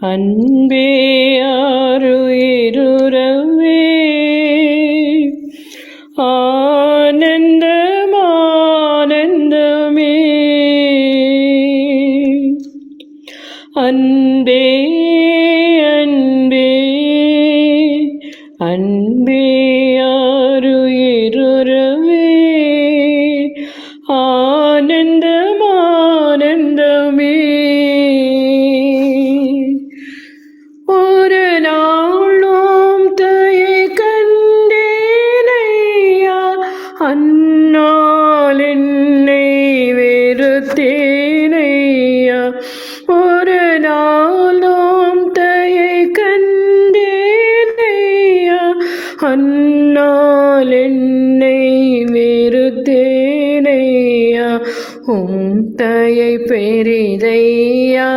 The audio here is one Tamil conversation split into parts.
அன்பே ஆருயிருவே ஆனந்தமானந்தமே அன்பே அன்பே அன்பே ஆருயிருவே ஆனந்தமானந்தமே ஒரு நாளும் தயை கண்டேனையா அந்நாள் என்னை வெறுத்தேனையா ஒரு நாளும் தயை கண்டேனையா அந்நாள் என்னை வெறுத்தேனையா தயை பெரிதையா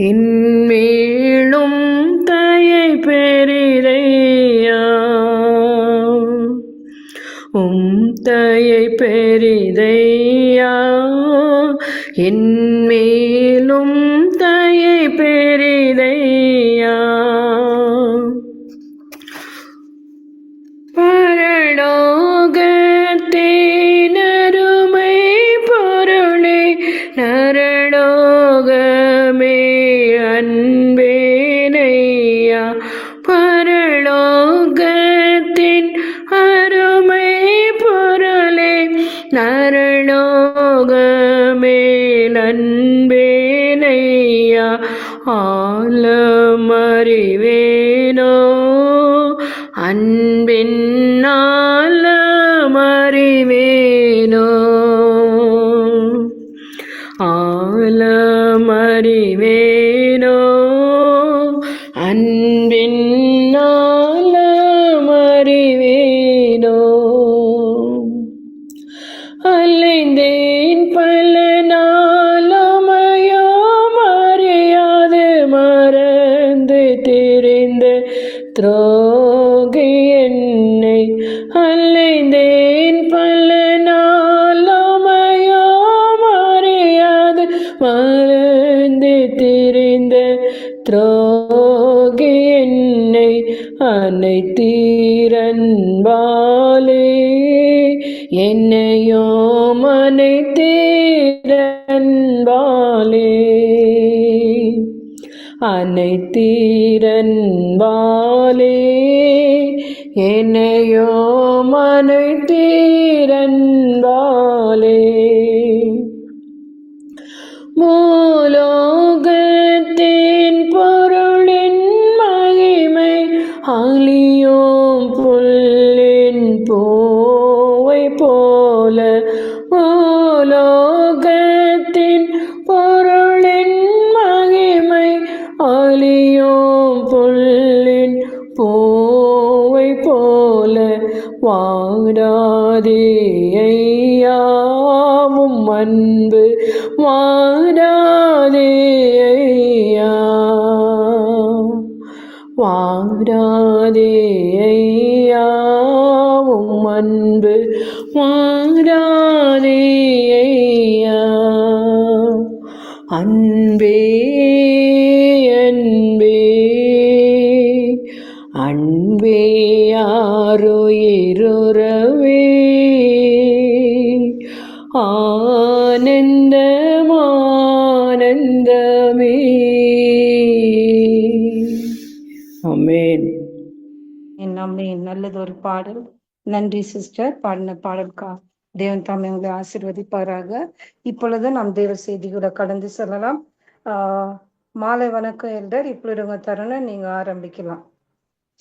இன்மேலும் தயை பெரிதையா தயை பெரிதையா இன்மேலும் தயை பெரிதையா பரலோகத்தேனருமை பொருளே நரலோகமே அன்பேனையா பரலோகத்தின் அருமை பொருளே நரலோகமே அன்பேனையா ஆலமறிவேனோ அன்பின் ஆலமறிவேனோ ஆலமறிவேனோ அன்பின் ஆலமறிவேனோ அலைந்தேன் பல நாளமையோ மறையாது மறந்து தெரிந்து துரோகி என்னை அலைந்தேன் பல நாளமையோ மறையாது மறந்து தெரிந்த துரோகி என்னை அனைத்தீரன்பாலே என்னையோ அனைத்தீரன்பாலே அனைத்தீரன்பாலே என்னையோ அனைத்தீரன்பாலே மூலோகத்தின் பொருளின் மகிமை அழியோம் புல்லின் பூவை போல மூலோகத்தின் பொருளின் மகிமை அழியோம் புல்லின் பூவை போல வாராதே ஐயாவும் அன்பு வாராதே ஐயா வாராதே ஐயாவும் அன்பு வாராதே ஐயா அன்பே அன்பே அன்பே ஆருயிருவே ஆனந்தமானந்தமே ஆமென். ஆமென். நல்லதொரு பாடல். நன்றி சிஸ்டர், பாடின பாடலுக்கா. தேவன் தாமே உங்களை ஆசீர்வதிப்பாராக. இப்பொழுது நாம் தேவ செய்திகளை கடந்து செல்லலாம். மாலை வணக்கம் எல்டர். இப்பொழுது உங்க தருணம், நீங்க ஆரம்பிக்கலாம்.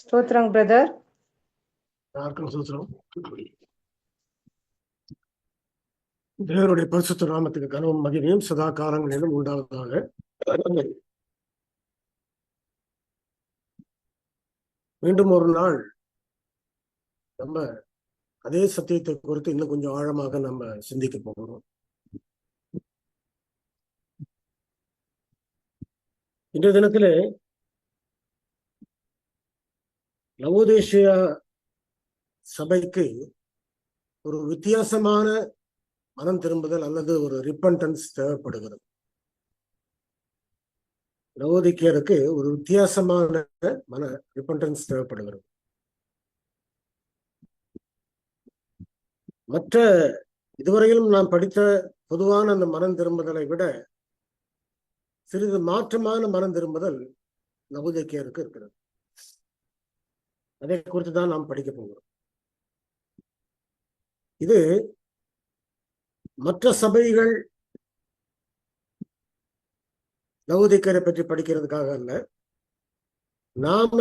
ஸ்தோத்திரம் பிரதர். தேவனுடைய பரிசுத்த நாமத்துக்கு கனவும் மகிமையும் சதா காலங்களிலும் உண்டாவதாக. மீண்டும் ஒரு நாள் நம்ம அதே சத்தியத்தை குறித்து இன்னும் கொஞ்சம் ஆழமாக நம்ம சிந்திக்க போகிறோம். இன்றைய தினத்திலே லவோதேசியா சபைக்கு ஒரு வித்தியாசமான மனம் திரும்புதல் அல்லது ஒரு ரிப்பன்டன்ஸ் தேவைப்படுகிறது. லவோதிக்கேயருக்கு ஒரு வித்தியாசமான மன ரிப்பன்டன்ஸ் தேவைப்படுகிறது. மற்ற இதுவரையிலும் நாம் படித்த பொதுவான அந்த மனம் திரும்புதலை விட சிறிது மாற்றமான மனம் திரும்புதல் லவோதிக்கேயருக்கு இருக்கிறது. அதை குறித்து தான் நாம் படிக்க போகிறோம். இது மற்ற சபைகள் லவோதிக்கேயரை பற்றி படிக்கிறதுக்காக அல்ல, நாம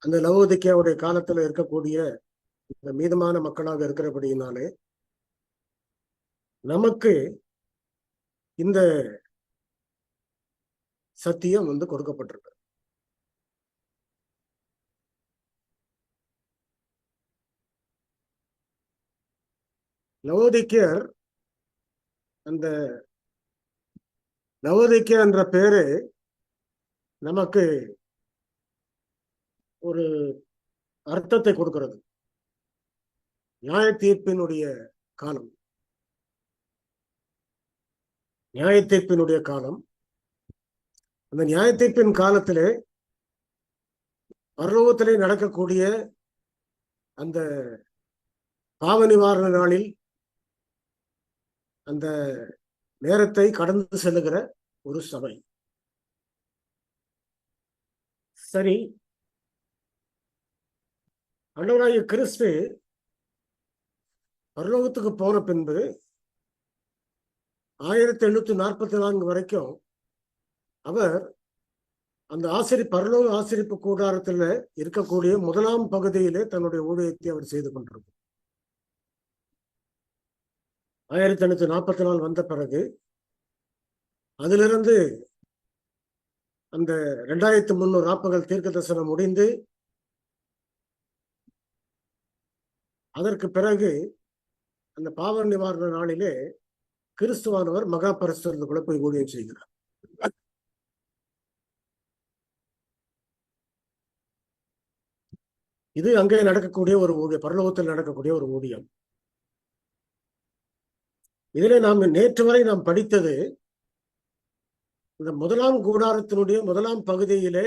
அந்த லவோதிக்கேயுடைய காலத்துல இருக்கக்கூடிய இந்த மீதமான மக்களாக இருக்கிறபடியினாலே நமக்கு இந்த சத்தியம் கொடுக்கப்பட்டிருக்கு. லவோதிக்கேயர், அந்த லவோதிக்கேயர் என்ற பேரு நமக்கு ஒரு அர்த்தத்தை கொடுக்கிறது. நியாய தீர்ப்பினுடைய காலம், நியாய தீர்ப்பினுடைய காலம். அந்த நியாய தீர்ப்பின் காலத்திலே பரலோகத்திலே நடக்கக்கூடிய அந்த பாவ நிவாரண நாளில் அந்த நேரத்தை கடந்து செல்லுகிற ஒரு சபை. சரி, ஆண்டவராகிய கிறிஸ்து பரலோகத்துக்கு போன பின்பு 1844 வரைக்கும் அவர் அந்த பரலோக ஆசரிப்பு கூடாரத்தில் இருக்கக்கூடிய முதலாம் பகுதியிலே தன்னுடைய ஊழியத்தை அவர் செய்து கொண்டிருந்தார். 1844 வந்த பிறகு அதிலிருந்து அந்த 2300 ராப்பகல் தீர்க்க தரிசனம் முடிந்து அதற்கு பிறகு அந்த பாவ நிவாரண நாளிலே கிறிஸ்துவானவர் மகா பரிசுத்தத்துக்குள்ள போய் ஊழியம் செய்கிறார். இது அங்கே நடக்கக்கூடிய ஒரு ஊழியம், பரலோகத்தில் நடக்கக்கூடிய ஒரு ஊழியம். இதிலே நாம் நேற்று வரை நாம் படித்தது இந்த முதலாம் கூடாரத்தினுடைய முதலாம் பகுதியிலே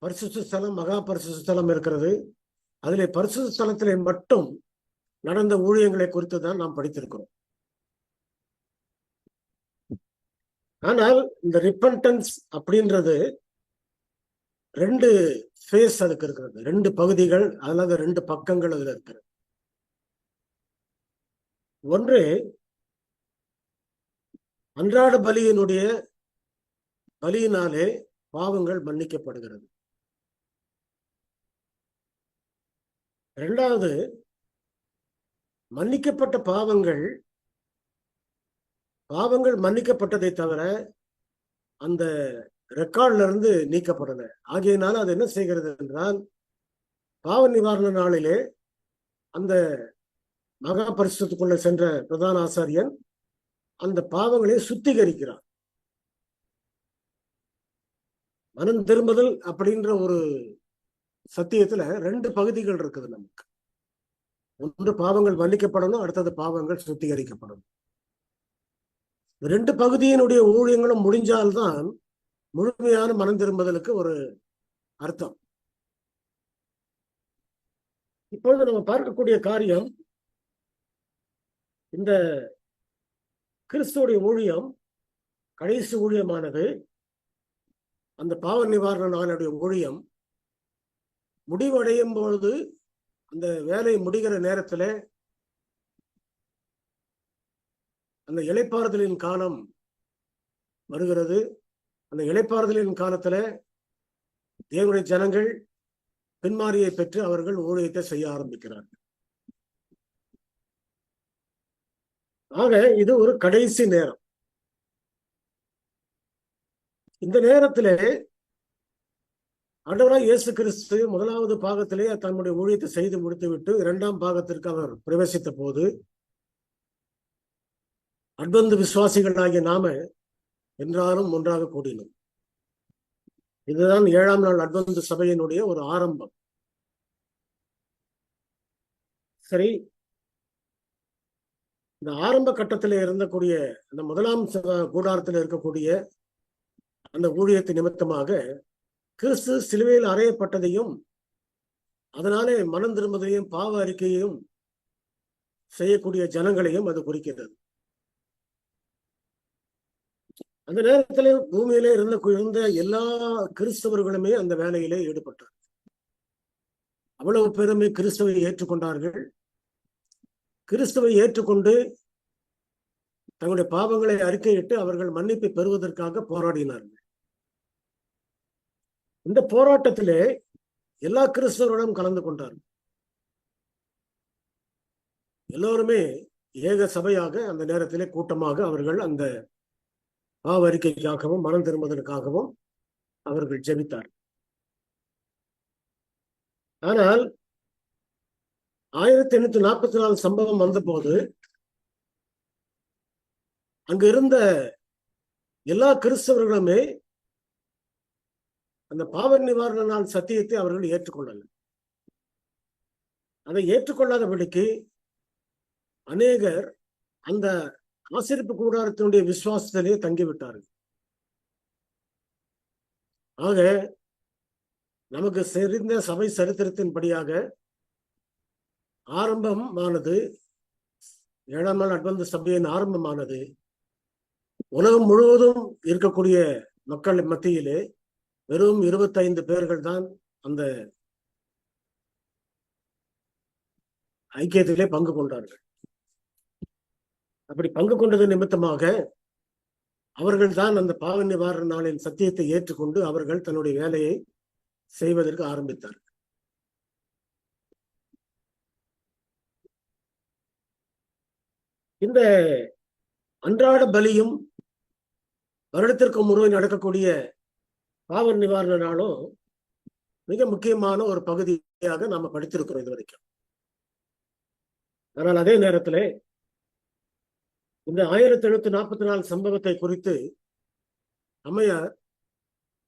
பரிசுத்த ஸ்தலம், மகா பரிசுத்த ஸ்தலம் இருக்கிறது. அதிலே பரிசுத்த ஸ்தலத்திலே மட்டும் நடந்த ஊழியங்களை குறித்து தான் நாம் படித்திருக்கிறோம். ஆனால் இந்த ரிப்பன்டன்ஸ் அப்படின்றது 2 ஃபேஸ் அதுக்கு இருக்கிறது, 2 பகுதிகள், அல்லது 2 பக்கங்கள் அதுல இருக்கிறது. ஒன்று அன்றாட பலியினாலே பாவங்கள் மன்னிக்கப்படுகிறது. 2வது, மன்னிக்கப்பட்ட பாவங்கள் மன்னிக்கப்பட்டதை தவிர அந்த ரெக்கார்ட்ல இருந்து நீக்கப்படல. ஆகையினால அது என்ன செய்கிறது என்றால், பாவ நிவாரண நாளிலே அந்த மகா பரிசுத்தத்துக்குள்ள சென்ற பிரதான ஆசாரியன் அந்த பாவங்களை சுத்திகரிக்கிறார். மனம் திரும்புதல் அப்படின்ற ஒரு சத்தியத்துல 2 பகுதிகள் இருக்குது நமக்கு. ஒன்று பாவங்கள் மன்னிக்கப்படணும், அடுத்தது பாவங்கள் சுத்திகரிக்கப்படணும். 2 பகுதியினுடைய ஊழியங்களும் முடிஞ்சால்தான் முழுமையான மனம் திரும்புதலுக்கு ஒரு அர்த்தம். இப்பொழுது நம்ம பார்க்கக்கூடிய காரியம், இந்த கிறிஸ்துவுடைய ஊழியம் கடைசி ஊழியமானது, அந்த பாவ நிவாரண நாளுடைய ஊழியம் முடிவடையும் பொழுது, அந்த வேலை முடிகிற நேரத்தில் அந்த இளைப்பாறுதலின் காலம் வருகிறது. அந்த இளைப்பாறுதலின் காலத்துல தேவனுடைய ஜனங்கள் பின்மாரியை பெற்று அவர்கள் ஊழியத்தை செய்ய ஆரம்பிக்கிறார்கள். ஆக இது ஒரு கடைசி நேரம். இந்த நேரத்திலே ஆண்டவராகிய இயேசு கிறிஸ்து முதலாவது பாகத்திலே தன்னுடைய ஊழியத்தை செய்து முடித்துவிட்டு 2ஆம் பாகத்திற்கு அவர் பிரவேசித்த போது, அட்வந்த விசுவாசிகளாகிய நாம என்றாலும் ஒன்றாக கூடினோம். இதுதான் 7ஆம் நாள் அட்வந்த சபையினுடைய ஒரு ஆரம்பம். சரி, இந்த ஆரம்ப கட்டத்தில் இருந்தக்கூடிய இந்த முதலாம் கூடாரத்தில் இருக்கக்கூடிய அந்த ஊழியத்தை நிமித்தமாக கிறிஸ்து சிலுவையில் அறையப்பட்டதையும் அதனாலே மனம் திரும்புவதையும் பாவ அறிக்கையையும் செய்யக்கூடிய ஜனங்களையும் அது குறிக்கிறது. அந்த நேரத்திலே பூமியிலே இருந்த எல்லா கிறிஸ்தவர்களுமே அந்த வேலையிலே ஈடுபட்டார். அவ்வளவு பேருமே கிறிஸ்துவை ஏற்றுக்கொண்டார்கள். கிறிஸ்துவை ஏற்றுக்கொண்டு தங்களுடைய பாவங்களை அறிக்கையிட்டு அவர்கள் மன்னிப்பை பெறுவதற்காக போராடினார்கள். இந்த போராட்டத்திலே எல்லா கிறிஸ்தவர்களும் கலந்து கொண்டார்கள். எல்லோருமே ஏக சபையாக அந்த நேரத்திலே கூட்டமாக அவர்கள் அந்த பாவ அறிக்கைக்காகவும் மனம் திரும்புவதற்காகவும் அவர்கள் ஜெபித்தார். ஆனால் 1844 சம்பவம் வந்தபோது அங்கு இருந்த எல்லா கிறிஸ்தவர்களுமே அந்த பாவ நிவாரண நாள் சத்தியத்தை அவர்கள் ஏற்றுக்கொள்ளல. அதை ஏற்றுக்கொள்ளாதபடிக்கு அநேகர் அந்த ஆசரிப்பு கூடாரத்தினுடைய விசுவாசத்திலே தங்கிவிட்டார்கள். ஆக நமக்கு தெரிந்த சபை சரித்திரத்தின்படியாக ஆரம்பமானது 7ஆம் நாள் அட்வென்டிஸ்ட் சபையின் ஆரம்பமானது உலகம் முழுவதும் இருக்கக்கூடிய மக்கள் மத்தியிலே வெறும் 25 பேர்கள் தான் அந்த ஐக்கியத்திலே பங்கு கொண்டார்கள். அப்படி பங்கு கொண்டது நிமித்தமாக அவர்கள் தான் அந்த பாவ நிவாரண நாளின் சத்தியத்தை ஏற்றுக்கொண்டு அவர்கள் தன்னுடைய வேலையை செய்வதற்கு ஆரம்பித்தார்கள். இந்த அன்றாட பலியும் வருடத்திற்கு முறை நடக்கக்கூடிய பாவ நிவாரண நாளும் மிக முக்கியமான ஒரு பகுதியாக நாம படித்திருக்கிறோம் இது வரைக்கும். ஆனால் அதே நேரத்தில் இந்த 1844 சம்பவத்தை குறித்து அம்மையார்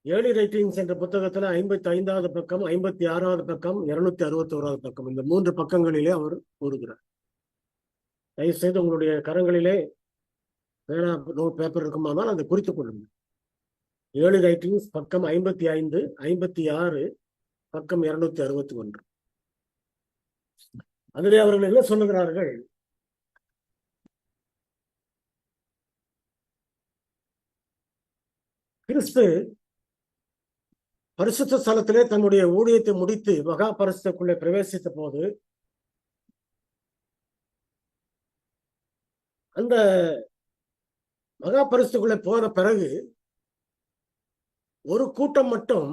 ஏர்லி ரைட்டிங்ஸ் என்ற புத்தகத்துல 55வது பக்கம், 56வது பக்கம், 261வது பக்கம், இந்த 3 பக்கங்களிலே அவர் கூறுகிறார். தயவு செய்து உங்களுடைய கரங்களிலே பேனா பேப்பர் இருக்குமானால் அதை குறித்துக் கொள்ளுங்கள். ஏர்லி ரைட்டிங்ஸ் பக்கம் 55, 56, பக்கம் 261. அதிலே அவர்கள் என்ன சொல்லுகிறார்கள்? கிறிஸ்து பரிசுத்த ஸ்தலத்திலே தன்னுடைய ஊழியத்தை முடித்து மகா பரிசுத்தக்குள்ளே பிரவேசித்த போது அந்த மகா பரிசுக்குள்ளே போன பிறகு ஒரு கூட்டம் மட்டும்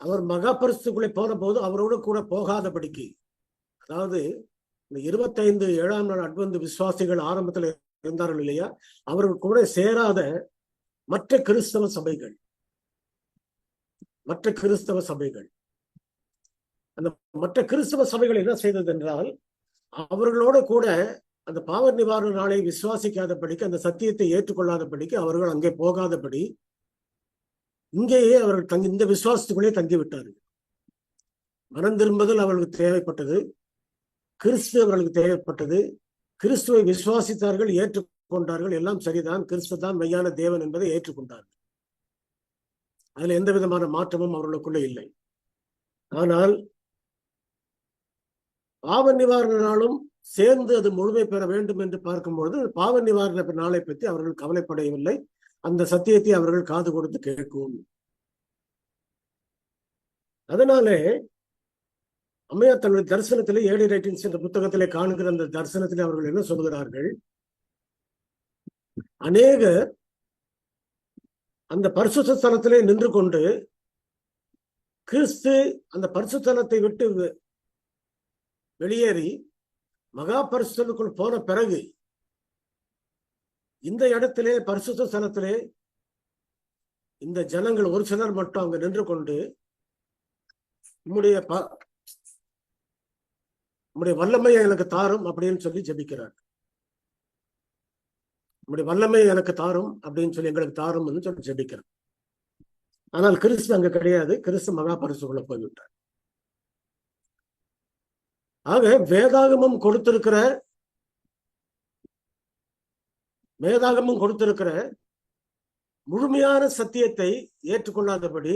அவர் மகா பரிசுக்குள்ளே போன போது அவரோடு கூட போகாதபடிக்கு, அதாவது இந்த 25 7ஆம் நாள் அட்வென்ட் விசுவாசிகள் ஆரம்பத்தில் இருந்தார்கள் இல்லையா, அவர்கள் கூட சேராத மற்ற கிறிஸ்தவ சபைகள் அந்த மற்ற கிறிஸ்தவ சபைகள் என்ன செய்தது என்றால், அவர்களோட கூட அந்த பாவ நிவாரண நாளை விசுவாசிக்காதபடிக்கு, அந்த சத்தியத்தை ஏற்றுக்கொள்ளாதபடிக்கு அவர்கள் அங்கே போகாதபடி இங்கேயே அவர்கள் இந்த விசுவாசத்துக்குள்ளே தங்கிவிட்டார்கள். மனம் திரும்புதல் அவர்களுக்கு தேவைப்பட்டது, கிறிஸ்து அவர்களுக்கு தேவைப்பட்டது, கிறிஸ்துவை விசுவாசித்தார்கள், ஏற்றுக்கொண்டார்கள், எல்லாம் சரிதான், கிறிஸ்து தான் மெய்யான தேவன் என்பதை ஏற்றுக்கொண்டார்கள். அதுல எந்த விதமான மாற்றமும் அவர்களுக்குள்ள இல்லை. ஆனால் பாவ நிவாரண நாளும் சேர்ந்து அது முழுமை பெற வேண்டும் என்று பார்க்கும்பொழுது பாவ நிவாரண நாளை பற்றி அவர்கள் கவலைப்படவில்லை. அந்த சத்தியத்தை அவர்கள் காது கொடுத்து கேட்கும். அதனாலே அம்மையார் தன்னுடைய தரிசனத்திலே ஏர்லி ரைட்டிங்ஸ் என்ற புத்தகத்திலே காணுகிற அந்த தரிசனத்திலே அவர்கள் என்ன சொல்கிறார்கள்? அநேகர் அந்த பரிசுத்த ஸ்தலத்திலே நின்று கொண்டு கிறிஸ்து அந்த பரிசுத்த ஸ்தலத்தை விட்டு வெளியேறி மகா பரிசுத்தலுக்குள் போன பிறகு இந்த இடத்திலே பரிசுத்த ஸ்தலத்திலே இந்த ஜனங்கள் ஒரு சிலர் மட்டும் அங்க நின்று கொண்டு நம்முடைய வல்லமையை எனக்கு தாரும் அப்படின்னு சொல்லி ஜெபிக்கிறார். நம்முடைய வல்லமை எனக்கு தாரும் அப்படின்னு சொல்லி எங்களுக்கு தாரும்னு சொல்லி ஜெபிக்கிறார். ஆனால் கிறிஸ்து அங்க கிடையாது. கிறிஸ்து மகா பரிசுக்குள்ள போய்விட்டார். ஆக வேதாகமம் கொடுத்திருக்கிற முழுமையான சத்தியத்தை ஏற்றுக்கொள்ளாதபடி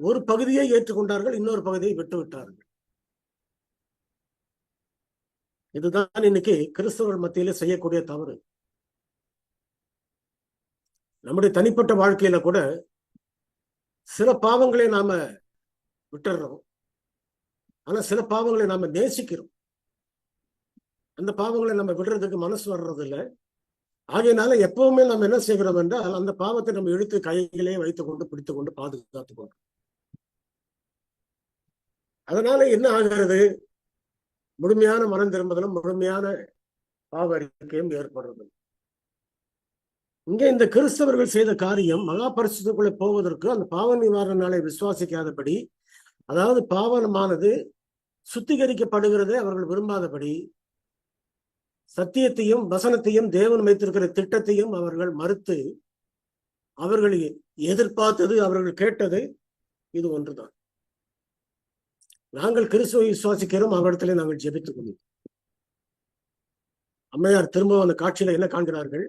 ஒரு பகுதியை ஏற்றுக்கொண்டார்கள், இன்னொரு பகுதியை விட்டுவிட்டார்கள். இதுதான் இன்னைக்கு கிறிஸ்தவர்கள் மத்தியில செய்யக்கூடிய தவறு. நம்முடைய தனிப்பட்ட வாழ்க்கையில கூட சில பாவங்களை நாம விட்டுறோம், ஆனா சில பாவங்களை நாம நேசிக்கிறோம். அந்த பாவங்களை நம்ம விடுறதுக்கு மனசு வர்றது இல்லை. ஆகையினால எப்பவுமே நம்ம என்ன செய்கிறோம் என்றால் அந்த பாவத்தை நம்ம இழுத்து கைகளே வைத்துக் கொண்டு பிடித்துக் கொண்டு பாதுகாத்துக் கொண்டு, அதனால என்ன ஆகிறது? முழுமையான மனம் திரும்புதலும் முழுமையான பாவ அறிக்கையும் ஏற்படுறது. இங்கே இந்த கிறிஸ்தவர்கள் செய்த காரியம் மகா பரிசுத்தத்துக்குள்ளே போவதற்கு அந்த பாவ நிவாரண நாளை விசுவாசிக்காதபடி, அதாவது பாவனமானது சுத்திகரிக்கப்படுகிறதை அவர்கள் விரும்பாதபடி, சத்தியத்தையும் வசனத்தையும் தேவன் வைத்திருக்கிற திட்டத்தையும் அவர்கள் மறுத்து, அவர்கள் எதிர்பார்த்தது, அவர்கள் கேட்டது இது ஒன்றுதான். நாங்கள் கிறிஸ்துவை விசுவாசிக்கிறோம், அவரிடத்திலே நாங்கள் ஜெபித்துக் கொள்வோம். அம்மையார் திரும்ப அந்த காட்சியில என்ன காண்கிறார்கள்?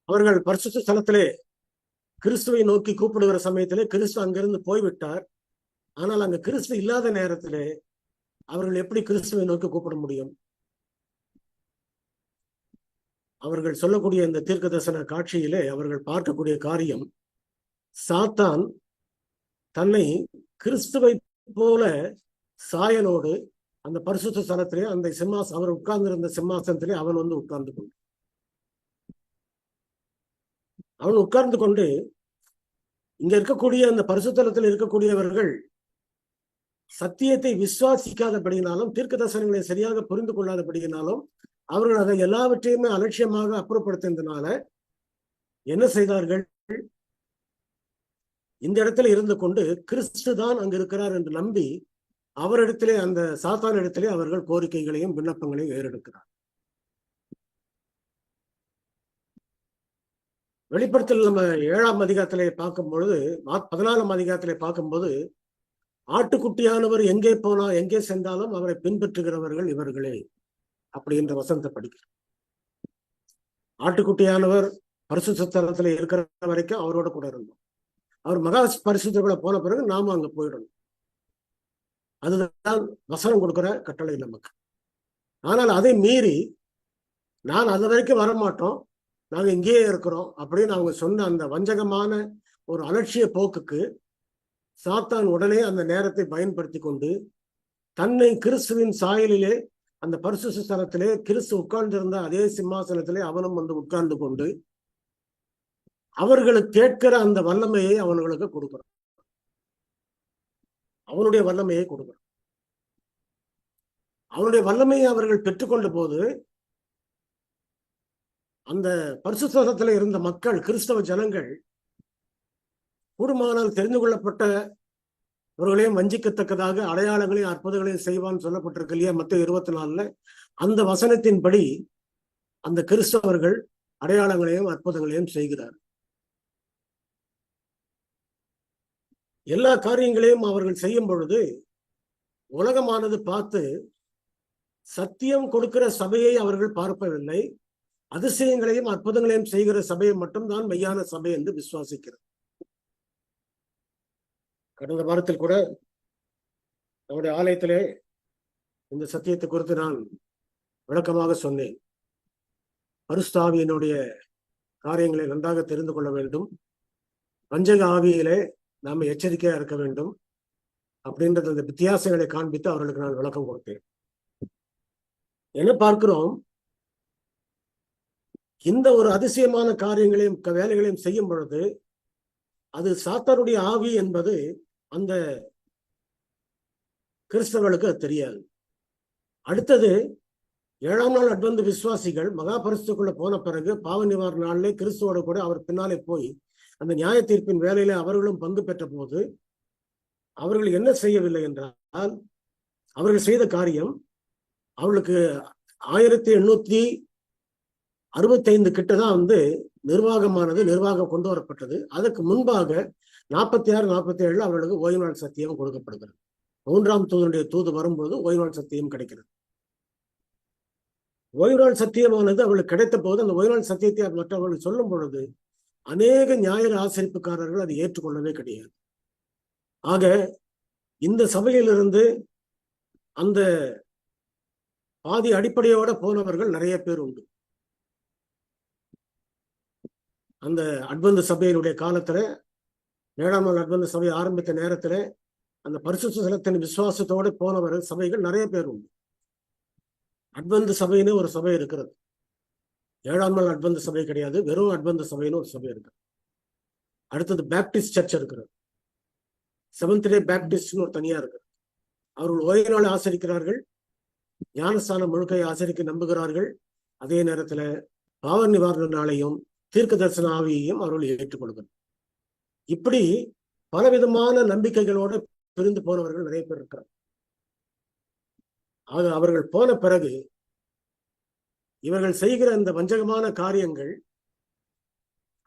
அவர்கள் பரிசுத்த ஸ்தலத்திலே கிறிஸ்துவை நோக்கி கூப்பிடுகிற சமயத்திலே கிறிஸ்து அங்கிருந்து போய்விட்டார். ஆனால் அங்க கிறிஸ்து இல்லாத நேரத்திலே அவர்கள் எப்படி கிறிஸ்துவை நோக்கி கூப்பிட முடியும்? அவர்கள் சொல்லக்கூடிய இந்த தீர்க்க தரிசன காட்சியிலே அவர்கள் பார்க்கக்கூடிய காரியம், சாத்தான் தன்னை கிறிஸ்துவை போல சாயலோடு அந்த பரிசுத்த ஸ்தலத்திலே அந்த அவர் உட்கார்ந்திருந்த சிம்மாசனத்திலே அவன் வந்து உட்கார்ந்து கொண்டு இங்க இருக்கக்கூடிய அந்த பரிசுத்தலத்தில் இருக்கக்கூடியவர்கள் சத்தியத்தை விசுவாசிக்காதபடியினாலும் தீர்க்க தரிசனங்களை சரியாக புரிந்து கொள்ளாதபடியினாலும் அவர்கள் அதை எல்லாவற்றையுமே அலட்சியமாக அப்புறப்படுத்தினதுனால என்ன செய்தார்கள்? இந்த இடத்துல இருந்து கொண்டு கிறிஸ்து தான் அங்கு இருக்கிறார் என்று நம்பி அவரிடத்திலே, அந்த சாத்தான் இடத்திலே அவர்கள் கோரிக்கைகளையும் விண்ணப்பங்களையும் ஏறெடுக்கிறார். வெளிப்படுத்தல் நம்ம 7ஆம் அதிகாரத்திலே பார்க்கும் பொழுது, 14ஆம் அதிகாரத்திலே பார்க்கும்போது, ஆட்டுக்குட்டியானவர் எங்கே போனா எங்கே சென்றாலும் அவரை பின்பற்றுகிறவர்கள் இவர்களே அப்படின்ற வசனத்தை படிக்கிறோம். ஆட்டுக்குட்டியானவர் பரிசுத்த ஸ்தலத்திலே இருக்கிற வரைக்கும் அவரோட கூட இருந்தோம். அவர் மகா பரிசுத்தக்குள்ள போன பிறகு நாம அங்க போயிடணும். அதுதான் வசனம் கொடுக்கிற கட்டளை நமக்கு. ஆனால் அதை மீறி நான் அது வரைக்கும் வரமாட்டோம், நாங்க இங்கேயே இருக்கிறோம் அப்படின்னு அவங்க சொன்ன அந்த வஞ்சகமான ஒரு அலட்சிய போக்குக்கு சாத்தான் உடனே அந்த நேரத்தை பயன்படுத்தி கொண்டு தன்னை கிறிஸ்துவின் சாயலிலே அந்த பரிசுத்த ஸ்தலத்திலே கிறிஸ்து உட்கார்ந்திருந்த அதே சிம்மாசனத்திலே அவனும் வந்து உட்கார்ந்து கொண்டு அவர்களுக்கு கேட்கிற அந்த வல்லமையை அவர்களுக்கு கொடுக்கிறான். அவனுடைய வல்லமையை கொடுக்கிறான். அவனுடைய வல்லமையை அவர்கள் பெற்றுக்கொண்ட போது அந்த பரிசுத்த ஸ்தலத்திலே இருந்த மக்கள், கிறிஸ்தவ ஜனங்கள், கூடுமானால் தெரிந்து கொள்ளப்பட்டவர்களையும் வஞ்சிக்கத்தக்கதாக அடையாளங்களையும் அற்புதங்களையும் செய்வான்னு சொல்லப்பட்டிருக்கு இல்லையா மத்தேயு 24. அந்த வசனத்தின்படி அந்த கிறிஸ்தவர்கள் அடையாளங்களையும் அற்புதங்களையும் செய்கிறார். எல்லா காரியங்களையும் அவர்கள் செய்யும் பொழுது உலகமானது பார்த்து சத்தியம் கொடுக்கிற சபையை அவர்கள் பார்ப்பதில்லை, அதிசயங்களையும் அற்புதங்களையும் செய்கிற சபையை மட்டும்தான் மெய்யான சபை என்று விசுவாசிக்கிறது. கடந்த வாரத்தில் கூட நம்முடைய ஆலயத்திலே இந்த சத்தியத்தை குறித்து நான் விளக்கமாக சொன்னேன். பரிசுத்த ஆவியினுடைய காரியங்களை நன்றாக தெரிந்து கொள்ள வேண்டும், வஞ்சக ஆவியிலே நாம எச்சரிக்கையா இருக்க வேண்டும் அப்படின்றது அந்த வித்தியாசங்களை காண்பித்து அவர்களுக்கு நான் விளக்கம் கொடுத்தேன். என்ன பார்க்கிறோம்? இந்த ஒரு அதிசயமான காரியங்களையும் வேலைகளையும் செய்யும் பொழுது அது சாத்தானுடைய ஆவி என்பது அந்த கிறிஸ்தவர்களுக்கு அது தெரியாது. அடுத்தது 7ஆம் நாள் அட்வென்ட் விசுவாசிகள் மகா பரிசுத்தக்குள்ள போன பிறகு பாவ நிவாரண நாளிலே கிறிஸ்துவோட கூட அவர் பின்னாலே போய் அந்த நியாய தீர்ப்பின் வேலையில அவர்களும் பங்கு பெற்ற போது அவர்கள் என்ன செய்யவில்லை என்றால், அவர்கள் செய்த காரியம், அவர்களுக்கு 1865 கிட்டதான் வந்து நிர்வாகம் கொண்டு வரப்பட்டது. அதுக்கு முன்பாக 46, 47 அவர்களுக்கு ஓய்வு நாள் சத்தியம் கொடுக்கப்படுகிறது. 3ஆம் தூதனுடைய தூது வரும்போது ஓய்வு நாள் சத்தியம் கிடைக்கிறது. ஓய்வு நாள் சத்தியமானது அவளுக்கு கிடைத்த போது அந்த ஓய்வு நாள் சத்தியத்தை மற்றவர்கள் சொல்லும் பொழுது அநேக ஞாயிறு ஆசரிப்புக்காரர்கள் அதை ஏற்றுக்கொள்ளவே கிடையாது. ஆக இந்த சபையிலிருந்து அந்த பாதி அடிப்படையோட போனவர்கள் நிறைய பேர் உண்டு. அந்த அட்வென்ட் சபையினுடைய காலத்துல 7ஆம் நாள் அட்வென்ட் சபை ஆரம்பித்த நேரத்துல அந்த பரிசுத்த ஸ்தலத்தின் விசுவாசத்தோடு போனவர்கள் சபைகள் நிறைய பேர் உண்டு. அட்வென்ட் சபைன்னு ஒரு சபை இருக்கிறது. 7ஆம் நாள் அட்வென்ட் சபை கிடையாது, வெறும் அட்வென்ட் சபைன்னு ஒரு சபை இருக்கு. அடுத்தது பேப்டிஸ்ட் சர்ச் இருக்கிறது. செவன்த் டே பேப்டிஸ்ட்னு ஒரு தனியா இருக்கு. அவர்கள் ஓய்வு நாள் ஆசரிக்கிறார்கள், ஞானஸ்தானம் முழுக்கை ஆசரிக்க நம்புகிறார்கள். அதே நேரத்துல பாவ நிவாரண நாளையும் தீர்க்க தரிசன ஆவியையும் அவர்கள் ஏற்றுக்கொள்கிறார். இப்படி பலவிதமான நம்பிக்கைகளோடு பிரிந்து போனவர்கள் நிறைய பேர் இருக்கிறார். ஆக அவர்கள் போன பிறகு இவர்கள் செய்கிற அந்த வஞ்சகமான காரியங்கள்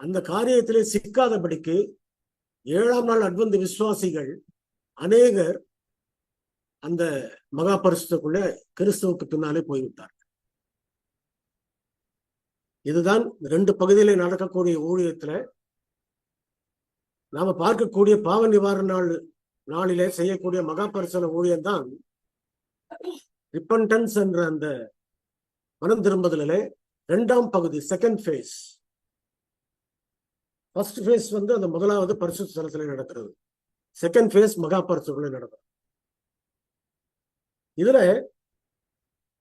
அந்த காரியத்திலே சிக்காதபடிக்கு 7ஆம் நாள் அட்வென்ட் விசுவாசிகள் அநேகர் அந்த மகா பரிசுத்தக்குள்ள கிறிஸ்துவுக்கு பின்னாலே போய்விட்டார். இதுதான் 2 பகுதியிலே நடக்கக்கூடிய ஊழியத்துல நாம பார்க்கக்கூடிய பாவ நிவாரண நாளிலே செய்யக்கூடிய மகா பரிசன ஊழியம் தான் ரிப்பன்டன்ஸ் என்ற அந்த மனம் திரும்புதலே 2ஆம் பகுதி, செகண்ட் ஃபேஸ். ஃபர்ஸ்ட் ஃபேஸ் அந்த முதலாவது பரிசுத்த ஸ்தலத்திலே நடக்கிறது. செகண்ட் ஃபேஸ் மகா பரிசுக்குள்ளே நடக்கிறது. இதுல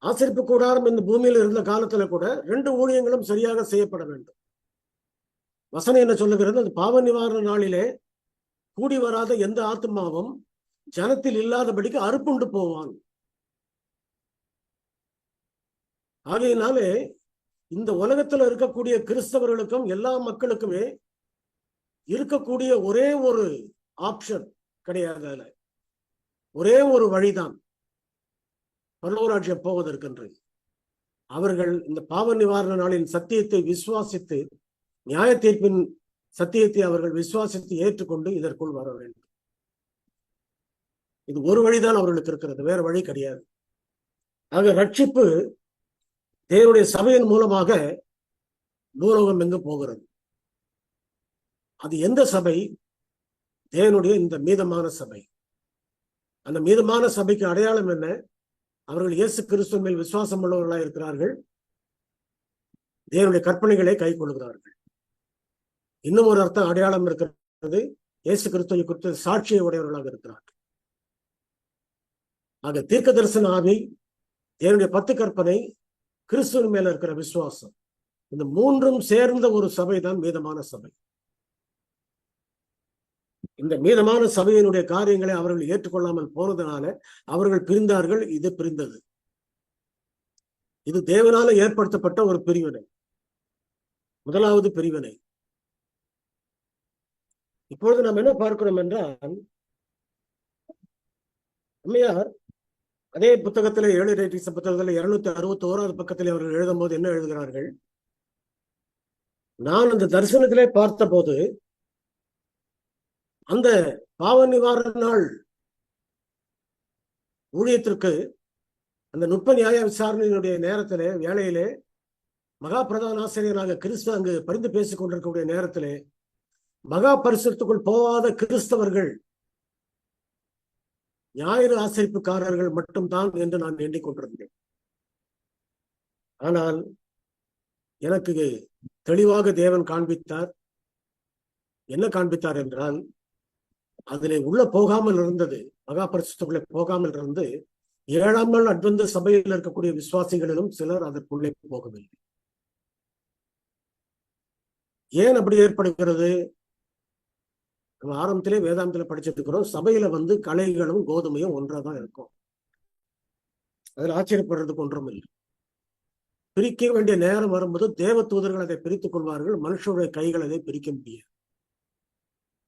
ஆசரிப்பு கூடாரம் இந்த பூமியில் இருந்த காலத்துல கூட 2 ஊழியங்களும் சரியாக செய்யப்பட வேண்டும். வசனம் என்ன சொல்லுகிறது? அந்த பாவ நிவாரண நாளிலே கூடி வராத எந்த ஆத்மாவும் ஜனத்தில் இல்லாதபடிக்கு அறுப்புண்டு போவான். ஆகையினாலே இந்த உலகத்துல இருக்கக்கூடிய கிறிஸ்தவர்களுக்கும் எல்லா மக்களுக்குமே இருக்கக்கூடிய ஒரே ஒரு ஆப்ஷன் கிடையாது. அதுல ஒரே ஒரு வழிதான் பரலோகராஜ்யம் போவதற்கென்று. அவர்கள் இந்த பாவ நிவாரண நாளின் சத்தியத்தை விசுவாசித்து, நியாய தீர்ப்பின் சத்தியத்தை அவர்கள் விசுவாசித்து ஏற்றுக்கொண்டு இதற்குள் வர வேண்டும். இது ஒரு வழிதான் அவர்களுக்கு இருக்கிறது, வேற வழி கிடையாது. ஆக ரட்சிப்பு தேவனுடைய சபையின் மூலமாக பூலோகம் எங்கு போகிறது. அது எந்த சபை? தேவனுடைய இந்த மீதமான சபை. அந்த மீதமான சபைக்கு அடையாளம் என்ன? அவர்கள் இயேசு கிறிஸ்துவின் மேல் விசுவாசம் உள்ளவர்களாக இருக்கிறார்கள், தேவனுடைய கற்பனைகளை கை கொள்கிறார்கள். இன்னும் ஒரு அர்த்தம் அடையாளம் இருக்கிறது, இயேசு கிறிஸ்துவை குறித்து சாட்சியை உடையவர்களாக இருக்கிறார்கள். ஆக தீர்க்க தரிசன ஆவி, தேவனுடைய 10 கற்பனை, கிறிஸ்துவின் மேல இருக்கிற விசுவாசம், இந்த 3ம் சேர்ந்த ஒரு சபை தான் மீதமான சபை. இந்த மீதமான சபையினுடைய காரியங்களை அவர்கள் ஏற்றுக்கொள்ளாமல் போனதுனால அவர்கள் பிரிந்தார்கள். இது பிரிந்தது. இது தேவனால ஏற்படுத்தப்பட்ட ஒரு பிரிவினை, முதலாவது பிரிவினை. இப்பொழுது நாம் என்ன பார்க்கிறோம் என்றால், அம்மையார் அதே புத்தகத்திலே 7 ரைட்டிங்ஸ் புத்தகத்தில் 261வது பக்கத்தில் அவர்கள் எழுதும் போது என்ன எழுதுகிறார்கள்? நான் அந்த தரிசனத்திலே பார்த்த போது அந்த பாவ நிவாரண நாள் ஊழியத்திற்கு அந்த நுட்ப நியாய விசாரணையினுடைய நேரத்திலே வேளையிலே மகா பிரதான ஆசிரியராக கிறிஸ்து அங்கு பரிந்து பேசிக் கொண்டிருக்கக்கூடிய நேரத்திலே மகா பரிசுத்துக்குள் போகாத கிறிஸ்தவர்கள் ஞாயிறு ஆசரிப்புக்காரர்கள் மட்டும்தான் என்று நான் எண்ணிக்கொண்டிருந்தேன். ஆனால் எனக்கு தெளிவாக தேவன் காண்பித்தார். என்ன காண்பித்தார் என்றால், அதிலே உள்ள போகாமல் இருந்தது, மகா பரிசுத்துக்குள்ளே போகாமல் இருந்து 7ஆம் நாள் அட்வென்ட் சபையில் இருக்கக்கூடிய விசுவாசிகளிலும் சிலர் அதற்குள்ளே போகவில்லை. ஏன் அப்படி ஏற்படுகிறது? நம்ம ஆரம்பத்திலே வேதாந்தத்துல படிச்சுட்டு இருக்கிறோம், சபையில களைகளும் கோதுமையும் ஒன்றாதான் இருக்கும். அதில் ஆச்சரியப்படுறதுக்கு ஒன்றும் இல்லை. பிரிக்க வேண்டிய நேரம் வரும்போது தேவ தூதர்கள் அதை பிரித்துக் கொள்வார்கள், மனுஷனுடைய கைகள் அதை பிரிக்க முடியாது.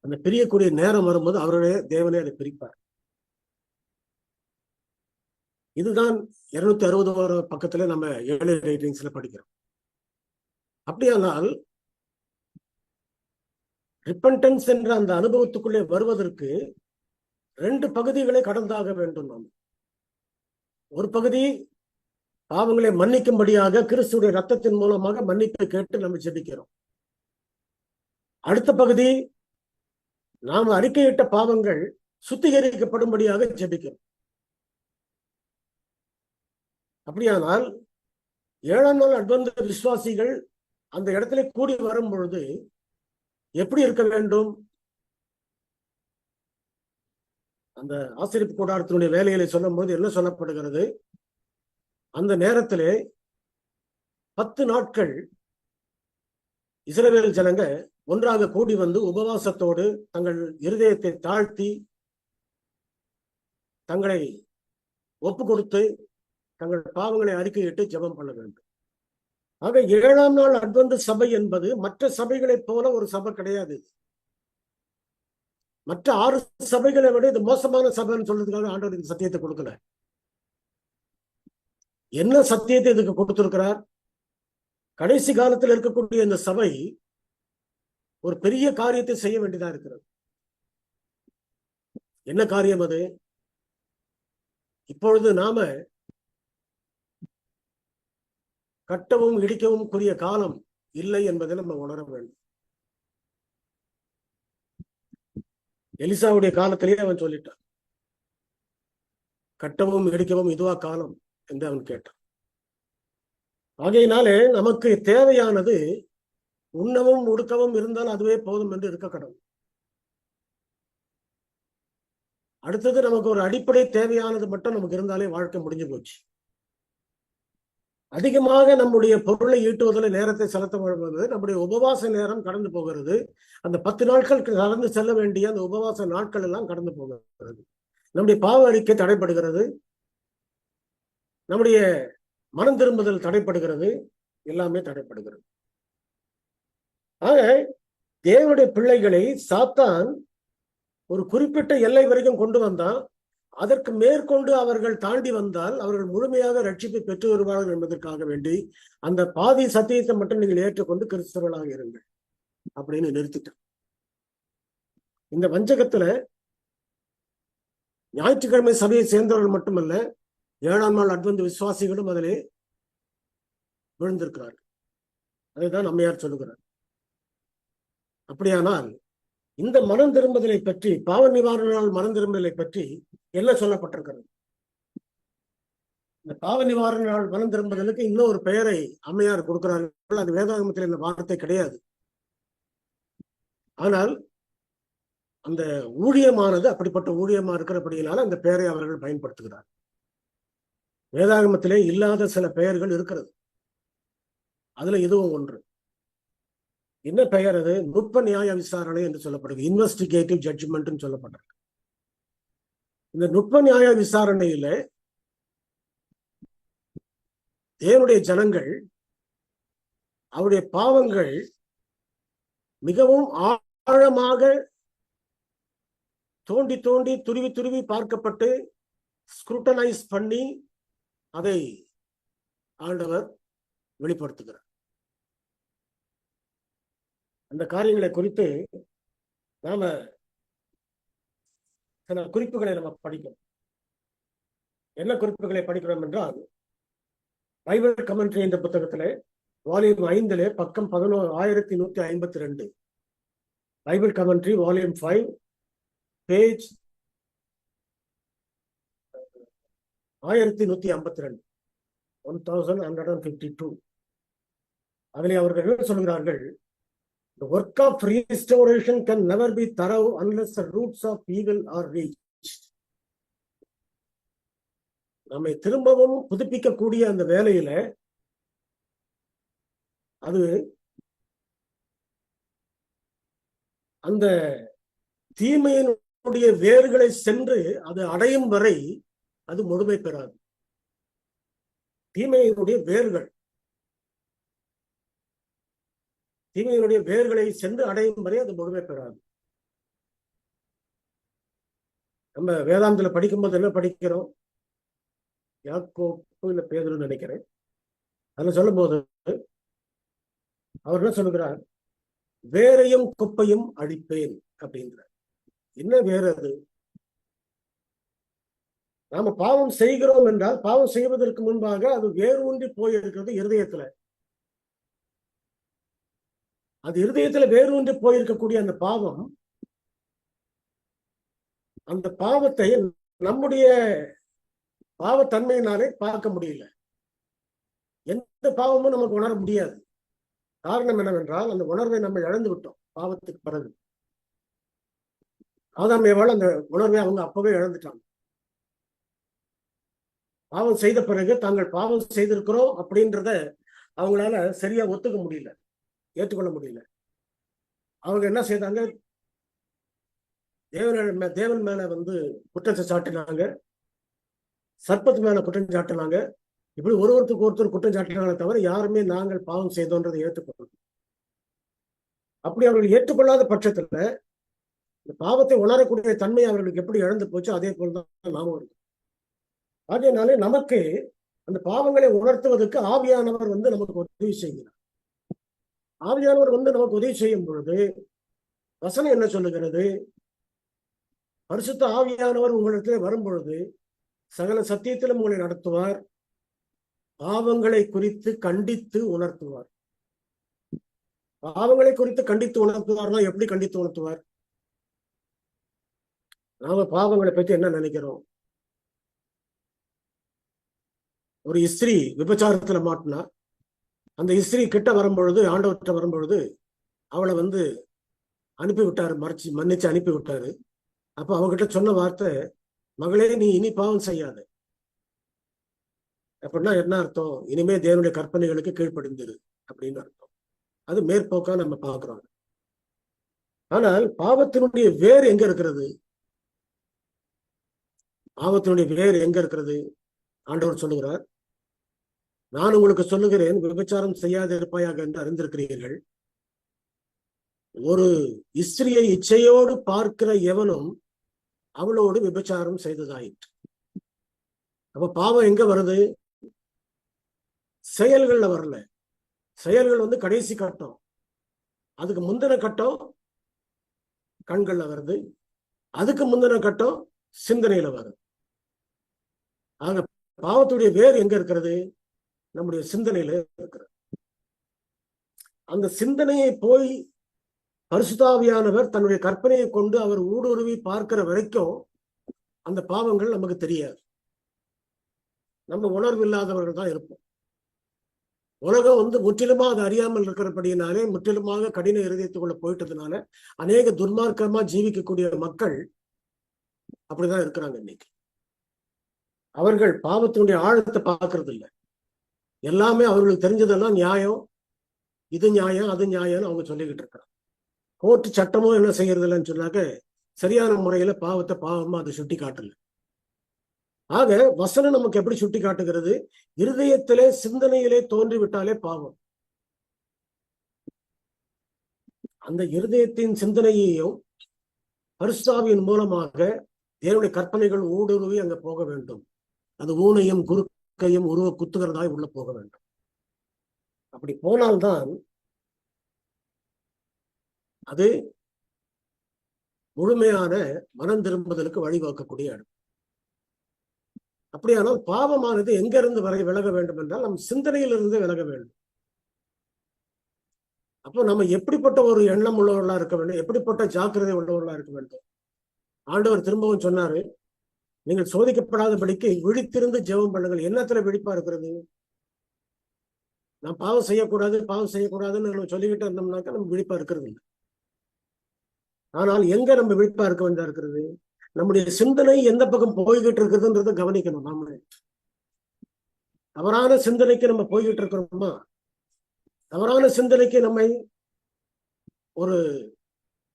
அந்த பிரியக்கூடிய நேரம் வரும்போது அவருடைய தேவனே அதை பிரிப்பார். இதுதான் 260 பக்கத்துல நம்ம 7 ரைட்டிங்ஸ்ல படிக்கிறோம். அப்படியானால் ரிப்பன்டன்ஸ் என்ற அந்த அனுபவத்துக்குள்ளே வருவதற்கு 2 பகுதிகளை கடந்தாக வேண்டும். நாம் ஒரு பகுதி பாவங்களை மன்னிக்கும்படியாக கிறிஸ்துடைய ரத்தத்தின் மூலமாக மன்னிப்பை கேட்டு நம்ம ஜெபிக்கிறோம். அடுத்த பகுதி, நாம் அறிக்கையிட்ட பாவங்கள் சுத்திகரிக்கப்படும்படியாக ஜெபிக்கிறோம். அப்படியானால் 7ஆம் நாள் அட்வென்ட் விசுவாசிகள் அந்த இடத்துல கூடி வரும் பொழுது எப்படி இருக்க வேண்டும்? அந்த ஆசரிப்பு கூடாரத்தினுடைய வேலைகளை சொல்லும் போது என்ன சொல்லப்படுகிறது? அந்த நேரத்திலே 10 நாட்கள் இஸ்ரவேல் ஜனங்க ஒன்றாக கூடி வந்து உபவாசத்தோடு தங்கள் இருதயத்தை தாழ்த்தி தங்களை ஒப்பு கொடுத்து தங்கள் பாவங்களை அறிக்கையிட்டு ஜெபம் பண்ண வேண்டும். ஆக 7ஆம் நாள் அட்வென்ட் சபை என்பது மற்ற சபைகளைப் போல ஒரு சபை கிடையாது. மற்ற 6 சபைகளை விட இது மோசமான சபைன்னு சொல்றதுக்காக ஆண்டவர் இதுக்கு சத்தியத்தை கொடுக்கல. என்ன சத்தியத்தை இதுக்கு கொடுத்திருக்கிறார்? கடைசி காலத்தில் இருக்கக்கூடிய இந்த சபை ஒரு பெரிய காரியத்தை செய்ய வேண்டியதா இருக்கிறது. என்ன காரியம் அது? இப்பொழுது நாம கட்டவும் இடிக்கவும் கூடிய காலம் இல்லை என்பதை நம்ம உணர வேண்டும். எலிசாவுடைய காலத்திலேயே அவன் சொல்லிட்டான், கட்டவும் இடிக்கவும் இதுவா காலம் என்று அவன் கேட்டான். ஆகையினாலே நமக்கு தேவையானது உண்ணவும் உடுக்கவும் இருந்தால் அதுவே போதும் என்று இருக்க கடவுள். அடுத்தது நமக்கு ஒரு அடிப்படை தேவையானது மட்டும் நமக்கு இருந்தாலே வாழ்க்கை முடிஞ்சு போச்சு. அதிகமாக நம்முடைய பொருளை ஈட்டுவதில் நேரத்தை செலுத்த வருவது நம்முடைய உபவாச நேரம் கடந்து போகிறது. அந்த 10 நாட்கள் கடந்து செல்ல வேண்டிய அந்த உபவாச நாட்கள் எல்லாம் கடந்து போகிறது. நம்முடைய பாவ அறிக்கை தடைப்படுகிறது, நம்முடைய மனம் திரும்புதல் தடைப்படுகிறது, எல்லாமே தடைப்படுகிறது. ஆக தேவனுடைய பிள்ளைகளை சாத்தான் ஒரு குறிப்பிட்ட எல்லை வரைக்கும் கொண்டு வந்தான். அதற்கு மேற்கொண்டு அவர்கள் தாண்டி வந்தால் அவர்கள் முழுமையாக ரட்சிப்பை பெற்று வருவார்கள் என்பதற்காக வேண்டி அந்த பாதி சத்தியத்தை மட்டும் நீங்கள் ஏற்றுக்கொண்டு கிறிஸ்தவர்களாக இருங்கள் அப்படின்னு நிறுத்திட்டான். இந்த வஞ்சகத்துல ஞாயிற்றுக்கிழமை சபையை சேர்ந்தவர்கள் மட்டுமல்ல, 7ஆம் நாள் அட்வென்ட் விசுவாசிகளும் அதிலே விழுந்திருக்கிறார்கள். அதைதான் அம்மையார் சொல்லுகிறார். அப்படியானால் இந்த மனம் திரும்புதலை பற்றி, பாவ நிவாரண நாள் மனம் திரும்புதலை பற்றி என்ன சொல்லப்பட்டிருக்கிறது? இந்த பாவ நிவாரண நாள் மனம் திரும்புதலுக்கு இன்னொரு பெயரை அம்மையார் கொடுக்கிறார்கள். அது வேதாகமத்தில் இந்த வார்த்தை கிடையாது. ஆனால் அந்த ஊழியமானது அப்படிப்பட்ட ஊழியமா இருக்கிறபடியினால அந்த பெயரை அவர்கள் பயன்படுத்துகிறார். வேதாகமத்திலே இல்லாத சில பெயர்கள் இருக்கிறது. அதுல இதுவும் ஒன்று. என்ன பெயர் அது? நுட்ப நியாய விசாரணை என்று சொல்லப்படுது. இன்வெஸ்டிகேட்டிவ் ஜட்ஜ்மெண்ட் சொல்லப்பட்டிருக்கு. இந்த நுட்ப நியாய விசாரணையில தேவனுடைய ஜனங்கள் அவருடைய பாவங்கள் மிகவும் ஆழமாக தோண்டி தோண்டி துருவி துருவி பார்க்கப்பட்டு ஸ்க்ரூட்டனைஸ் பண்ணி அதை ஆண்டவர் வெளிப்படுத்துகிறார். அந்த காரியங்களை குறித்து நாம சில குறிப்புகளை நம்ம படிக்கிறோம். என்ன குறிப்புகளை படிக்கிறோம் என்றால், பைபிள் கமெண்ட்ரி என்ற புத்தகத்திலே வால்யூம் 5 பக்கம் 1152, பைபிள் கமெண்ட்ரி வால்யூம் 5 பேஜ் 1152, 1152. அதிலே அவர்கள் என்ன சொல்கிறார்கள்? The work of restoration can never be thorough unless the roots of evil are reached. நம்மை திரும்பவும் புதுப்பிக்கக்கூடிய அந்த வேலையில அது அந்த தீமையினுடைய வேர்களை சென்று அது அடையும் வரை அது முழுமை பெறாது. தீமையினுடைய வேர்களை சென்று அடையும் வரை அது முழுமை பெறாது. நம்ம வேதாந்தத்துல படிக்கும்போது என்ன படிக்கிறோம்? யாக்கோப்பு இல்ல பேதுருன்னு நினைக்கிறேன். அதுல சொல்லும் போது அவர் என்ன சொல்லுகிறார்? வேரையும் குப்பையும் அழிப்பேன் அப்படின்றார். என்ன வேறு அது? நாம பாவம் செய்கிறோம் என்றால் பாவம் செய்வதற்கு முன்பாக அது வேரூன்றி போயிருக்கிறது இருதயத்துல. அது இருதயத்துல வேரூன்றி போயிருக்கக்கூடிய அந்த பாவம், அந்த பாவத்தை நம்முடைய பாவத்தன்மையினாலே பார்க்க முடியல. எந்த பாவமும் நமக்கு உணர முடியாது. காரணம் என்னவென்றால் அந்த உணர்வை நம்ம இழந்து விட்டோம் பாவத்துக்கு பிறகு. ஆதாம் ஏவாள் அந்த உணர்வை அவங்க அப்பவே இழந்துட்டாங்க. பாவம் செய்த பிறகு தாங்கள் பாவம் செய்திருக்கிறோம் அப்படின்றத அவங்களால சரியா ஒத்துக்க முடியல, ஏற்றுக்கொள்ள முடியல. அவங்க என்ன செய்தாங்க, தேவன் மேல குற்றத்தை சாட்டினாங்க, சர்ப்பத்து மேல குற்றம் சாட்டினாங்க. இப்படி ஒருத்தருக்கு ஒருத்தர் குற்றம் சாட்டினாங்களே தவிர யாருமே நாங்கள் பாவம் செய்தோன்றதை ஏற்றுக்கொள்ளணும். அப்படி அவர்கள் ஏற்றுக்கொள்ளாத பட்சத்துல இந்த பாவத்தை உணரக்கூடிய தன்மை அவர்களுக்கு எப்படி இழந்து போச்சு, அதே போலதான் நாமும் இருக்கோம். ஆகையினாலே நமக்கு அந்த பாவங்களை உணர்த்துவதற்கு ஆவியானவர் நமக்கு உதவி செய்கிறார். ஆவியானவர் நமக்கு உதவி செய்யும் பொழுது வசனம் என்ன சொல்லுகிறது, பரிசுத்த ஆவியானவர் உங்களிடத்திலே வரும் பொழுது சகல சத்தியத்திலும் உங்களை நடத்துவார், பாவங்களை குறித்து கண்டித்து உணர்த்துவார். பாவங்களை குறித்து கண்டித்து உணர்த்துவார்னா எப்படி கண்டித்து உணர்த்துவார்? நாம பாவங்களை பற்றி என்ன நினைக்கிறோம்? ஒரு இஸ்திரி விபச்சாரத்துல மாட்டினா அந்த இஸ்திரி கிட்ட வரும்பொழுது, ஆண்டவர்கிட்ட வரும்பொழுது அவளை அனுப்பி விட்டாரு, மன்னிச்சு அனுப்பி விட்டாரு. அப்ப அவகிட்ட சொன்ன வார்த்தை, மகளே நீ இனி பாவம் செய்யாத. அப்படின்னா என்ன அர்த்தம்? இனிமே தேவனுடைய கற்பனைகளுக்கு கீழ்ப்படிந்திரு அப்படின்னு அர்த்தம். அது மேற்போக்கா நம்ம பார்க்கிறோம். ஆனால் பாவத்தினுடைய வேர் எங்க இருக்கிறது? பாவத்தினுடைய வேர் எங்க இருக்கிறது? ஆண்டவர் சொல்லுகிறார், நான் உங்களுக்கு சொல்லுகிறேன், விபச்சாரம் செய்யாது இருப்பாயாக என்று அறிந்திருக்கிறீர்கள். ஒரு இஸ்திரியை இச்சையோடு பார்க்கிற எவனும் அவளோடு விபச்சாரம் செய்ததாயிற்று. அப்ப பாவம் எங்க வருது? செயல்கள்ல வரல. செயல்கள் கடைசி கட்டம். அதுக்கு முந்தின கட்டம் கண்கள்ல வருது, அதுக்கு முந்தின கட்டம் சிந்தனையில வருது. ஆக பாவத்துடைய வேர் எங்க இருக்கிறது? நம்முடைய சிந்தனையில இருக்கிறது. அந்த சிந்தனையை போய் பரிசுத்தாவியானவர் தன்னுடைய கற்பனையை கொண்டு அவர் ஊடுருவி பார்க்கிற வரைக்கும் அந்த பாவங்கள் நமக்கு தெரியாது. நம்ம உணர்வு இல்லாதவர்கள் தான் இருப்போம். உலகம் முற்றிலுமா அது அறியாமல் இருக்கிறபடியினாலே, முற்றிலுமாக கடின இருதயத்துக்குள்ள போயிட்டதுனால அநேக துன்மார்க்கமா ஜீவிக்கக்கூடிய மக்கள் அப்படிதான் இருக்கிறாங்க இன்னைக்கு. அவர்கள் பாவத்தினுடைய ஆழத்தை பார்க்கறது இல்லை. எல்லாமே அவர்களுக்கு தெரிஞ்சதெல்லாம் நியாயம், இது நியாயம் அது நியாயம்னு அவங்க சொல்லிக்கிட்டு இருக்கிறாங்க. கோர்ட்டு சட்டமும் என்ன செய்யறது இல்லைன்னு சொன்னாக்க சரியான முறையில பாவத்தை பாவமா அதை சுட்டி காட்டல. ஆக வசனம் நமக்கு எப்படி சுட்டி காட்டுகிறது? இருதயத்திலே சிந்தனையிலே தோன்றிவிட்டாலே பாவம். அந்த இருதயத்தின் சிந்தனையையும் பரிசுத்தாவியின் மூலமாக தேவனுடைய கற்பனைகள் ஊடுருவி அங்க போக வேண்டும். அது ஊனையும் குறுக்கையும் உருவ குத்துகிறதாய் உள்ள போக வேண்டும். அப்படி போனால்தான் அது முழுமையான மனம் திரும்புதலுக்கு வழிவகுக்கக்கூடிய இடம். அப்படியானால் பாவமானது எங்க இருந்து விலக வேண்டும் என்றால் நம் சிந்தனையிலிருந்து விலக வேண்டும். அப்போ நம்ம எப்படிப்பட்ட ஒரு எண்ணம் உள்ளவர்களா இருக்க வேண்டும், எப்படிப்பட்ட ஜாக்கிரதை உள்ளவர்களா இருக்க வேண்டும்? ஆண்டவர் திரும்பவும் சொன்னாரு, நீங்கள் சோதிக்கப்படாதபடிக்கு விழித்திருந்து ஜெபம் பண்ணுங்கள். என்னத்துல விழிப்பா இருக்கிறது? நான் பாவம் செய்யக்கூடாதுன்னு நம்ம சொல்லிக்கிட்டு இருந்தோம்னாக்கா நம்ம விழிப்பா இருக்கிறது இல்லை. ஆனால் எங்க நம்ம விழிப்பா இருக்க வேண்டியதா இருக்கிறது? நம்முடைய சிந்தனை எந்த பக்கம் போய்கிட்டு இருக்குதுன்றத கவனிக்கணும். நாம தவறான சிந்தனைக்கு நம்ம போய்கிட்டு இருக்கிறோமா? தவறான சிந்தனைக்கு நம்மை ஒரு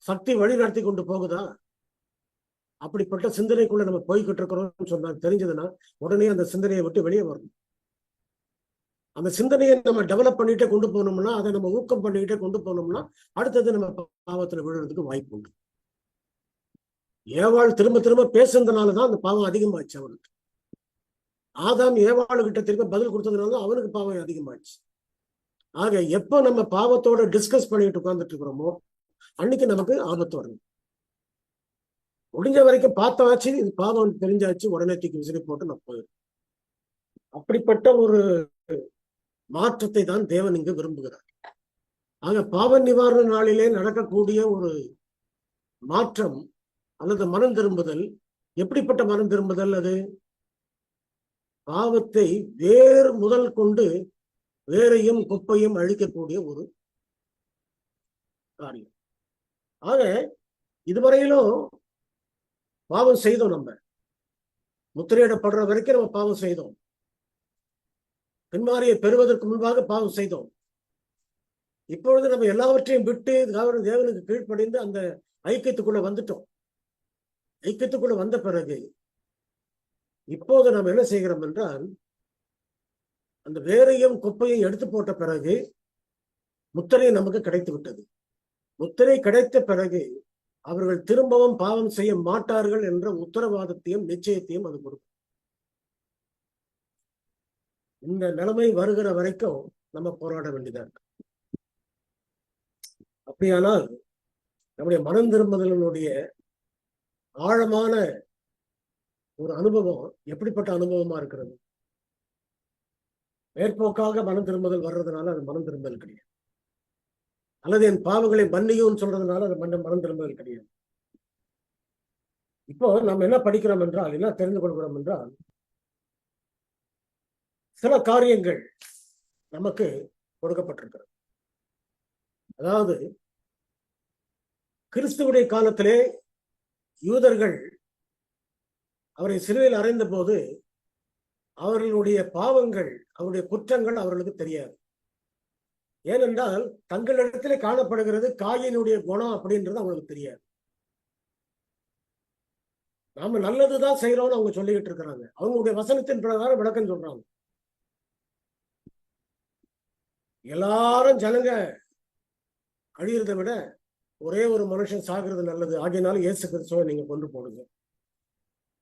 சக்தி வழி நடத்தி கொண்டு போகுதா? அப்படிப்பட்ட சிந்தனைக்குள்ள நம்ம போய்கிட்டு இருக்கிறோம்னு சொன்னா தெரிஞ்சதுன்னா உடனே அந்த சிந்தனையை விட்டு வெளியே வரணும். அந்த சிந்தனையை நம்ம டெவலப் பண்ணிட்டே கொண்டு போனோம்னா, அதை நம்ம ஊக்கம் பண்ணிக்கிட்டே கொண்டு போனோம்னா அடுத்தது நம்ம பாவத்துல விழுறதுக்கு வாய்ப்பு உண்டு. ஏவாள் திரும்ப திரும்ப பேசுறதுனாலதான் அந்த பாவம் அதிகமாச்சு அவனுக்கு. ஆதாம் ஏவாளு கிட்ட திரும்ப பதில் கொடுத்ததுனால அவனுக்கு பாவம் அதிகமாச்சு. ஆக எப்ப நம்ம பாவத்தோட டிஸ்கஸ் பண்ணிட்டு உட்கார்ந்துட்டு இருக்கிறோமோ அன்னைக்கு நமக்கு ஆபத்து வரணும். முடிஞ்ச வரைக்கும் பார்த்தாச்சு, இது பாவம் தெரிஞ்சாச்சு, உடனே தூக்கி விசிறி போட்டு நான் போயிடும். அப்படிப்பட்ட ஒரு மாற்றத்தை தான் தேவன் இங்கு விரும்புகிறார். ஆக பாவ நிவாரண நாளிலே நடக்கக்கூடிய ஒரு மாற்றம் அல்லது மனம் திரும்புதல், எப்படிப்பட்ட மனம் திரும்புதல்? அது பாவத்தை வேறு முதல் கொண்டு வேரையும் குப்பையும் அழிக்கக்கூடிய ஒரு காரியம். ஆக இதுவரையிலும் பாவம் செய்தோம், நம்ம முத்திரையிடப்படுற வரைக்கும் நம்ம பாவம் செய்தோம், பின்மாரியை பெறுவதற்கு முன்பாக பாவம் செய்தோம். இப்பொழுது நம்ம எல்லாவற்றையும் விட்டு தேவனுக்கு கீழ்ப்படிந்து அந்த ஐக்கியத்துக்குள்ள வந்துட்டோம். ஐக்கியத்துக்குள்ள வந்த பிறகு இப்போது நம்ம என்ன செய்கிறோம் என்றால், அந்த வேரையும் குப்பையும் எடுத்து போட்ட பிறகு முத்திரை நமக்கு கிடைத்து விட்டது. முத்திரை கிடைத்த பிறகு அவர்கள் திரும்பவும் பாவம் செய்ய மாட்டார்கள் என்ற உத்தரவாதத்தையும் நிச்சயத்தையும் அது கொடுக்கும். இந்த நிலைமை வருகிற வரைக்கும் நம்ம போராட வேண்டியதா இருக்கு. அப்படியானால் நம்முடைய மனம் திரும்புதலினுடைய ஆழமான ஒரு அனுபவம் எப்படிப்பட்ட அனுபவமா இருக்கிறது? மேற்போக்காக மனம் திரும்புதல் வர்றதுனால அது மனம் திரும்புதல் கிடையாது, அல்லது என் பாவங்களை மன்னியும் சொல்றதுனால அது மனம் திரும்புதல் கிடையாது. இப்போ நம்ம என்ன படிக்கிறோம் என்றால், என்ன தெரிந்து கொள்கிறோம் என்றால், சில காரியங்கள் நமக்கு கொடுக்கப்பட்டிருக்கிறது. அதாவது கிறிஸ்துவுடைய காலத்திலே யூதர்கள் அவரை சிலுவையில் அறைந்த போது அவர்களுடைய பாவங்கள், அவருடைய குற்றங்கள் அவர்களுக்கு தெரியாது. ஏனென்றால் தங்களிடத்திலே காணப்படுகிறது காயினுடைய குணம் அப்படின்றது அவங்களுக்கு தெரியாது. நாம நல்லதுதான் செய்யறோம்னு அவங்க சொல்லிக்கிட்டு இருக்கிறாங்க. அவங்களுடைய வசனத்தின் பிரகாரம் விளக்கம் சொல்றாங்க. எல்லாரும் ஜனங்க அழியறதை விட ஒரே ஒரு மனுஷன் சாகிறது நல்லது, ஆகியனாலும் இயேசு கிறிஸ்துவை நீங்க கொண்டு போடுங்க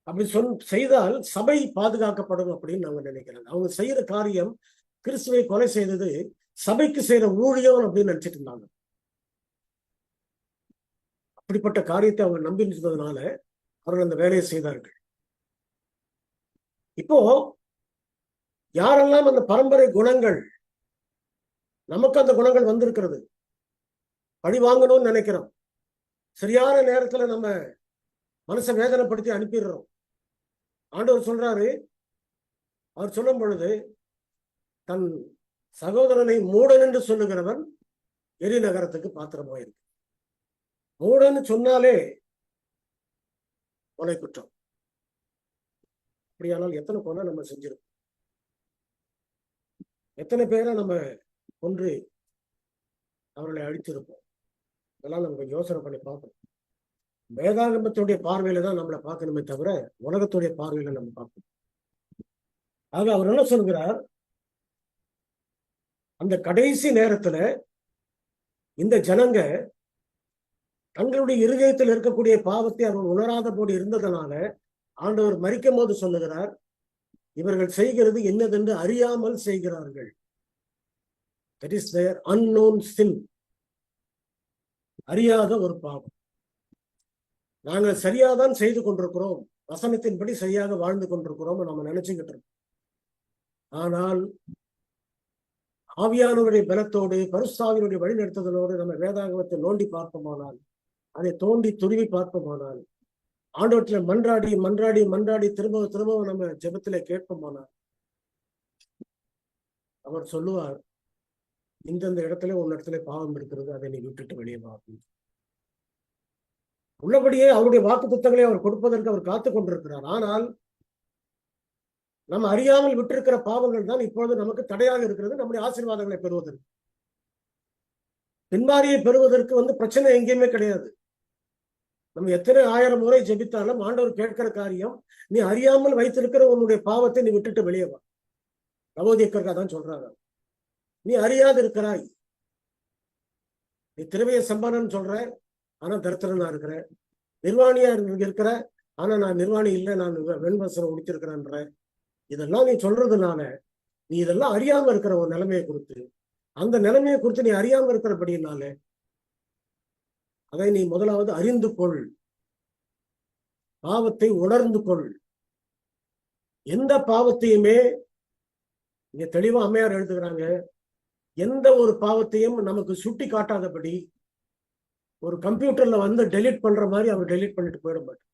அப்படி செய்தால் சபை பாதுகாக்கப்படும் அப்படின்னு நாங்க நினைக்கிறாங்க. அவங்க செய்யற காரியம் கிறிஸ்துவை கொலை செய்தது சபைக்கு செய்யற ஊழியம் அப்படின்னு நினைச்சிட்டு இருந்தாங்க. அப்படிப்பட்ட காரியத்தை அவங்க நம்பி இருந்ததுனால அவர்கள் அந்த வேலையை செய்தார்கள். இப்போ யாரெல்லாம் அந்த பரம்பரை குணங்கள், நமக்கு அந்த குணங்கள் வந்திருக்கிறது, பழி வாங்கணும்னு நினைக்கிறோம், சரியான நேரத்துல நம்ம மனசை வேதனைப்படுத்தி அனுப்பிடுறோம். ஆண்டவர் சொல்றாரு, அவர் சொல்லும் பொழுது, தன் சகோதரனை மூடன் என்று சொல்லுகிறவன் எரி நகரத்துக்கு பாத்திரமாயிருக்கு. மூடன்னு சொன்னாலே கொலை குற்றம். அப்படியானால் எத்தனை கொலை நம்ம செஞ்சிருக்கோம்? எத்தனை பேரை நம்ம கொன்று அவர்களை அழித்திருப்போம்? இதெல்லாம் நம்ம யோசனை பண்ணி பார்க்கணும். வேதாகமத்துடைய பார்வையில தான் நம்மளை பார்க்கணுமே தவிர உலகத்துடைய பார்வையில நம்ம பார்க்கணும். ஆக அவர் என்ன சொல்கிறார், அந்த கடைசி நேரத்துல இந்த ஜனங்க தங்களுடைய இருதயத்தில் இருக்கக்கூடிய பாவத்தை அவர்கள் உணராத போது இருந்ததனால ஆண்டவர் மரிக்கும் போது சொல்லுகிறார், இவர்கள் செய்கிறது என்னதென்று அறியாமல் செய்கிறார்கள். That is their unknown sin. அறியாத ஒரு பாவம். நாங்கள் சரியாதான் செய்து கொண்டிருக்கிறோம், வசனத்தின்படி சரியாக வாழ்ந்து கொண்டிருக்கிறோம் நம்ம நினைச்சுக்கிட்டு இருக்கோம். ஆனால் ஆவியானவருடைய பலத்தோடு பரிசுத்தாவினுடைய வழிநடத்துதலோடு நம்ம வேதாகமத்தை நோண்டி பார்ப்போமானால், அதை தோண்டி துருவி பார்ப்போமானால், ஆண்டவற்றில் மன்றாடி மன்றாடி மன்றாடி திரும்ப திரும்ப நம்ம ஜெபத்திலே கேட்போமானால், அவர் சொல்லுவார், இந்தந்த இடத்துல உன் இடத்துல பாவம் இருக்கிறது, அதை நீ விட்டுட்டு வெளியே வா. உள்ளபடியே அவருடைய வாக்கு புத்தகங்களை அவர் கொடுப்பதற்கு அவர் காத்து கொண்டிருக்கிறார். ஆனால் நம்ம அறியாமல் விட்டிருக்கிற பாவங்கள் தான் இப்பொழுது நமக்கு தடையாக இருக்கிறது நம்முடைய ஆசீர்வாதங்களை பெறுவதற்கு. பின்மாரியை பெறுவதற்கு பிரச்சனை எங்கேயுமே கிடையாது. நம்ம எத்தனை 1000 முறை ஜெபித்தாலும் ஆண்டவர் கேட்கிற காரியம், நீ அறியாமல் வைத்திருக்கிற உன்னுடைய பாவத்தை நீ விட்டுட்டு வெளியே வா. லவோதியக்கர்கா தான் சொல்றாங்க, நீ அறியாது இருக்கிறாய், நீ திரவிய சம்பானன்னு சொல்ற, ஆனா தரித்திரனா இருக்கிற, நிர்வாணியா இருக்கிற, ஆனா நான் நிர்வாணி இல்லை, நான் வெண்வசனம் உடுத்திருக்கிறேன்ற, இதெல்லாம் நீ சொல்றதுனால நீ இதெல்லாம் அறியாம இருக்கிற ஒரு நிலைமையை குறித்து, அந்த நிலைமையை குறித்து நீ அறியாம இருக்கிறபடினால அதை நீ முதலாவது அறிந்து கொள். பாவத்தை உணர்ந்து கொள். எந்த பாவத்தையுமே இங்க தெளிவா அம்மையார் எழுதுகிறாங்க, எந்த ஒரு பாவத்தையும் நமக்கு சுட்டி காட்டாதபடி ஒரு கம்ப்யூட்டர்ல வந்து டெலீட் பண்ற மாதிரி அவர் டெலீட் பண்ணிட்டு போயிட மாட்டார்.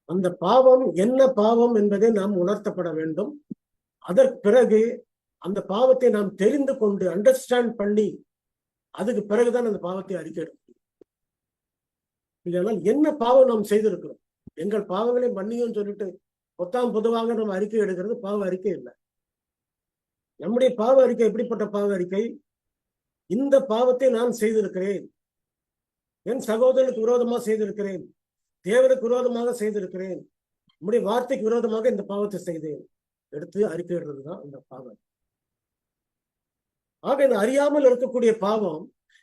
அந்த பாவம் என்ன பாவம் என்பதை நாம் உணர்த்தப்பட வேண்டும். அதற்கு பிறகு அந்த பாவத்தை நாம் தெரிந்து கொண்டு அண்டர்ஸ்டாண்ட் பண்ணி அதுக்கு பிறகுதான் அந்த பாவத்தை அறிக்கையிடும். இல்லைனால் என்ன பாவம் நாம் செய்திருக்கிறோம், எங்கள் பாவங்களை மன்னியும் சொல்லிட்டு பொதுவாக நம்ம அறிக்கை எடுக்கிறது பாவ அறிக்கை இல்லை. நம்முடைய பாவ அறிக்கை எப்படிப்பட்ட பாவ அறிக்கை? இந்த பாவத்தை நான் செய்திருக்கிறேன், என் சகோதரனுக்கு விரோதமாக செய்திருக்கிறேன், தேவனுக்கு விரோதமாக செய்திருக்கிறேன், நம்முடைய வார்த்தைக்கு விரோதமாக இந்த பாவத்தை செய்தேன், எடுத்து அறிக்கையிடுறதுதான் இந்த பாவம். ஆக இந்த அறியாமல் இருக்கக்கூடிய பாவம்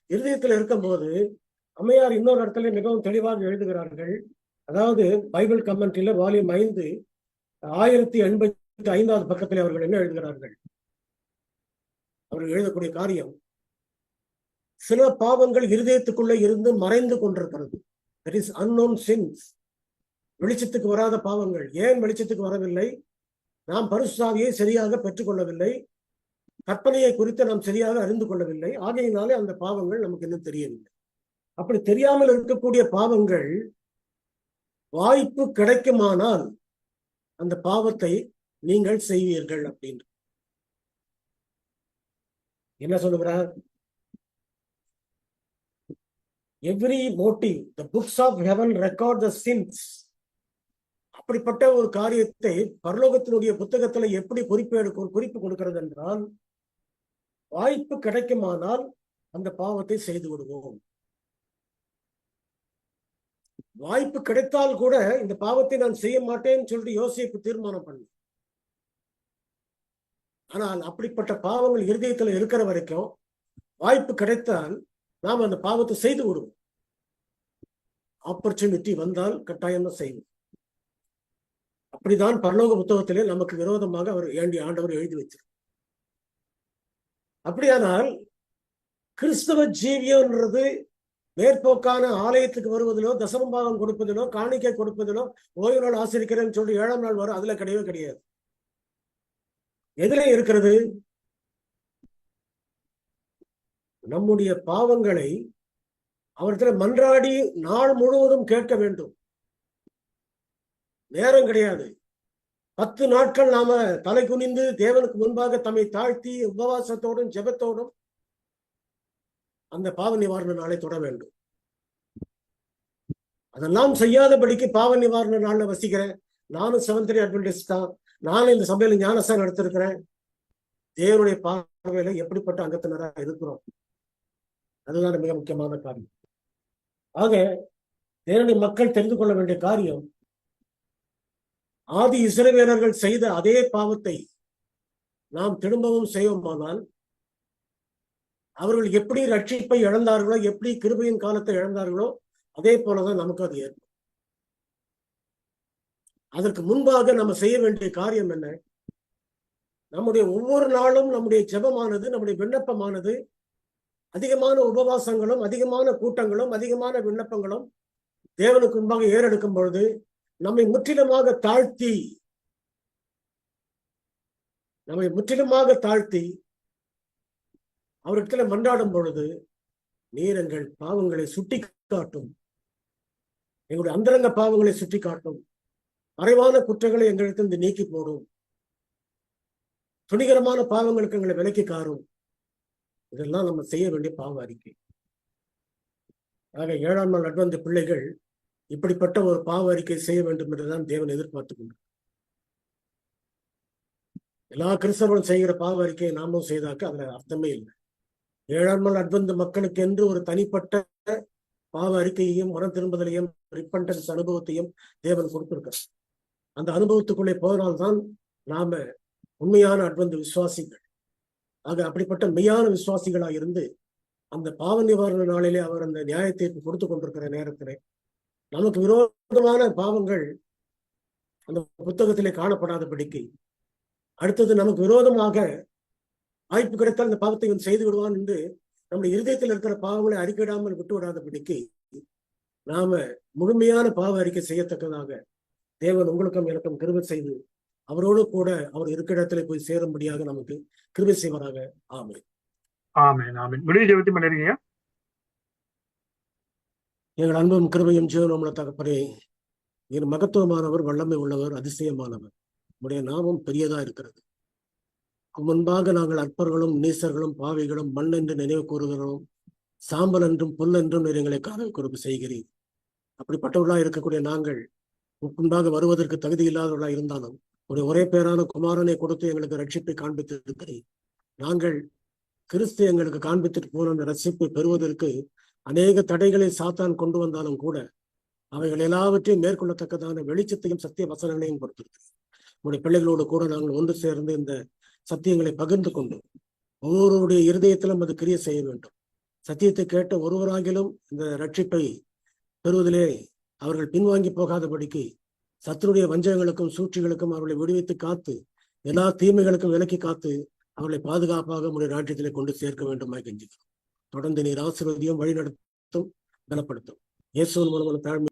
இருதயத்தில் இருக்கும்போது அம்மையார் இன்னொரு இடத்துல மிகவும் தெளிவாக எழுதுகிறார்கள். அதாவது பைபிள் கமெண்ட்ரியில வால்யூம் 5 1085 பக்கத்தில் அவர்கள் என்ன எழுதுகிறார்கள்? அவர்கள் எழுதக்கூடிய காரியம், சில பாவங்கள் இருதயத்துக்குள்ளே இருந்து மறைந்து கொண்டிருக்கிறது. That is unknown sins. வெளிச்சத்துக்கு வராத பாவங்கள். ஏன் வெளிச்சத்துக்கு வரவில்லை? நாம் பரிசுத்தாவியை சரியாக பெற்றுக்கொள்ளவில்லை, கற்பனையை குறித்து நாம் சரியாக அறிந்து கொள்ளவில்லை. ஆகையினாலே அந்த பாவங்கள் நமக்கு இன்னும் தெரியவில்லை. அப்படி தெரியாமல் இருக்கக்கூடிய பாவங்கள் வாய்ப்பு கிடைக்குமானால் அந்த பாவத்தை நீங்கள் செய்வீர்கள் அப்படின்னு என்ன சொல்லுகிறார்? Every motive the books of heaven record the sins. அப்படிப்பட்ட ஒரு காரியத்தை பரலோகத்தினுடைய புத்தகத்துல எப்படி குறிப்பு கொடுக்கிறது என்றால், வாய்ப்பு கிடைக்குமானால் அந்த பாவத்தை செய்து விடுவோம். வாய்ப்பு கிடைத்தால் கூட இந்த பாவத்தை நான் செய்ய மாட்டேன்னு சொல்லிட்டு யோசிப்பு தீர்மானம் பண்ணு. ஆனால் அப்படிப்பட்ட பாவங்கள் இருதயத்துல இருக்கிற வரைக்கும் வாய்ப்பு கிடைத்தால் நாம் அந்த பாவத்தை செய்து விடுவோம். ஆப்பர்ச்சுனிட்டி வந்தால் கட்டாயம் தான் செய்வோம். அப்படிதான் பரலோக புத்தகத்திலே நமக்கு விரோதமாக ஆண்டவர் எழுதி வைத்தார். அப்படியானால் கிறிஸ்தவ ஜீவியம்ன்றது மேற்போக்கான ஆலயத்துக்கு வருவதிலோ, தசமபாகம் கொடுப்பதிலோ, காணிக்கை கொடுப்பதிலோ, ஓய்வு நாள் ஆசிரிக்கிறேன்னு சொல்லி 7ஆம் நாள் வரும், அதுல கிடையவே கிடையாது. எதிலே இருக்கிறது? நம்முடைய பாவங்களை அவர்கிட்ட மன்றாடி நாள் முழுவதும் கேட்க வேண்டும். நேரம் கிடையாது. 10 நாட்கள் நாம தலை குனிந்து தேவனுக்கு முன்பாக தம்மை தாழ்த்தி உபவாசத்தோடும் ஜெபத்தோடும் அந்த பாவ நிவாரண நாளை தொட வேண்டும். அதெல்லாம் செய்யாதபடிக்கு பாவ நிவாரண நாள்ல வசிக்கிறேன், நானும் செவன்த் டே அட்வென்டிஸ்ட் தான், நானும் இந்த சபையில ஞானஸ்தானம் எடுத்திருக்கிறேன், தேவனுடைய பார்வையில எப்படிப்பட்ட அங்கத்தினராக இருக்கிறோம்? அதுதான் மிக முக்கியமான காரியம். ஆக தேவனுடைய மக்கள் தெரிந்து கொள்ள வேண்டிய காரியம், ஆதி இஸ்ரவேலர்கள் செய்த அதே பாவத்தை நாம் திரும்பவும் செய்வோமானால் அவர்கள் எப்படி ரட்சிப்பை இழந்தார்களோ, எப்படி கிருபையின் காலத்தை இழந்தார்களோ, அதே போலதான் நமக்கு அது ஏற்படும். அதற்கு முன்பாக நம்ம செய்ய வேண்டிய காரியம் என்ன? நம்முடைய ஒவ்வொரு நாளும் நம்முடைய ஜெபமானது, நம்முடைய விண்ணப்பமானது, அதிகமான உபவாசங்களும் அதிகமான கூட்டங்களும் அதிகமான விண்ணப்பங்களும் தேவனுக்கு முன்பாக ஏறெடுக்கும் பொழுது நம்மை முற்றிலுமாக தாழ்த்தி அவரிடத்துல மன்றாடும் பொழுது, நீர் எங்கள் பாவங்களை சுட்டி காட்டும், எங்களுடைய அந்தரங்க பாவங்களை சுட்டி காட்டும், மறைவான குற்றங்களை எங்களிடத்திலிருந்து நீக்கி போடும், துணிகரமான பாவங்களுக்கு எங்களை விலக்கி காரும். இதெல்லாம் நம்ம செய்ய வேண்டிய பாவ அறிக்கை. ஆக 7ஆம் நாள் அட்வென்ட் பிள்ளைகள் இப்படிப்பட்ட ஒரு பாவ அறிக்கை செய்ய வேண்டும் என்றுதான் தேவன் எதிர்பார்த்து கொண்டு, எல்லா கிறிஸ்தவர்களும் செய்கிற பாவ அறிக்கையை நாமும் செய்தாக்க அதுல அர்த்தமே இல்லை. 7ஆம் நாள் அட்வென்ட் மக்களுக்கு என்று ஒரு தனிப்பட்ட பாவ அறிக்கையையும் மனம் திரும்புதலையும் ரிப்பன்டன்ஸ் அனுபவத்தையும் தேவன் கொடுத்திருக்கிறார். அந்த அனுபவத்துக்குள்ளே போனால்தான் நாம உண்மையான அட்வென்ட் விசுவாசிகள். ஆக அப்படிப்பட்ட மெய்யான விசுவாசிகளாக இருந்து அந்த பாவ நிவாரண நாளிலே அவர் அந்த நியாய தீர்ப்பு கொடுத்து கொண்டிருக்கிற நேரத்திலே நமக்கு விரோதமான பாவங்கள் அந்த புத்தகத்திலே காணப்படாதபடிக்கு, அடுத்தது நமக்கு விரோதமாக வாய்ப்பு கிடைத்தால் அந்த பாவத்தை செய்து விடுவான் என்று நம்முடைய இருதயத்தில் இருக்கிற பாவங்களை அறிக்கையிடாமல் விட்டு விடாதபடிக்கு நாம முழுமையான பாவ அறிக்கை செய்யத்தக்கதாக தேவன் உங்களுக்கும் எனக்கும் கிருபை செய்து அவரோடு கூட அவர் இருக்கிற இடத்துல போய் சேரும்படியாக நமக்கு கிருபை செய்வாராக. ஆமென். ஆமென் ஆமென். விடுதி ஜெபத்தை பண்ணிருக்கீங்க. எங்கள் அன்பும் கிருபையும் ஜீவனும் உள்ள தகப்பனே, என் மகத்துவமானவர், வல்லமை உள்ளவர், அதிசயமானவர். உடைய நாமம் பெரியதா இருக்கிறது. முன்பாக நாங்கள் அற்பர்களும் நீசர்களும் பாவிகளும் மண் என்று நினைவு கூறுகிறோம். சாம்பல் என்றும் புல் என்றும் எங்களை காண குறிப்பு செய்கிறீர். அப்படிப்பட்டவர்களா இருக்கக்கூடிய நாங்கள் முன்பாக வருவதற்கு தகுதி இல்லாதவர்களா இருந்தாலும் உடைய ஒரே பேரான குமாரனை கொடுத்து எங்களுக்கு ரட்சிப்பை காண்பித்து இருக்கிறீர். நாங்கள் கிறிஸ்து எங்களுக்கு காண்பித்துட்டு போன அந்த ரட்சிப்பை பெறுவதற்கு அநேக தடைகளை சாத்தான் கொண்டு வந்தாலும் கூட அவைகள் எல்லாவற்றையும் மேற்கொள்ளத்தக்கதான வெளிச்சத்தையும் சத்திய வசனங்களையும் கொடுத்திருக்கிறோம். உடைய பிள்ளைகளோடு கூட நாங்கள் ஒன்று சேர்ந்து இந்த சத்தியங்களை பகிர்ந்து கொண்டு ஒவ்வொருடைய இருதயத்திலும் அது கிரியை செய்ய வேண்டும். சத்தியத்தை கேட்ட ஒருவராகிலும் இந்த ரட்சிப்பை பெறுவதிலே அவர்கள் பின்வாங்கி போகாதபடிக்கு சத்துருடைய வஞ்சகங்களுக்கும் சூழ்ச்சிகளுக்கும் அவர்களை விடுவித்து காத்து எல்லா தீமைகளுக்கும் விலக்கி காத்து அவர்களை பாதுகாப்பாக உடைய ராஜ்யத்திலே கொண்டு சேர்க்க வேண்டுமாய் கெஞ்சுகிறோம். தொடர்ந்து நீர் ஆசீர்வதியும் வழி நடத்தும் பலப்படுத்தும். இயேசுவின் மூலமான தாழ்மை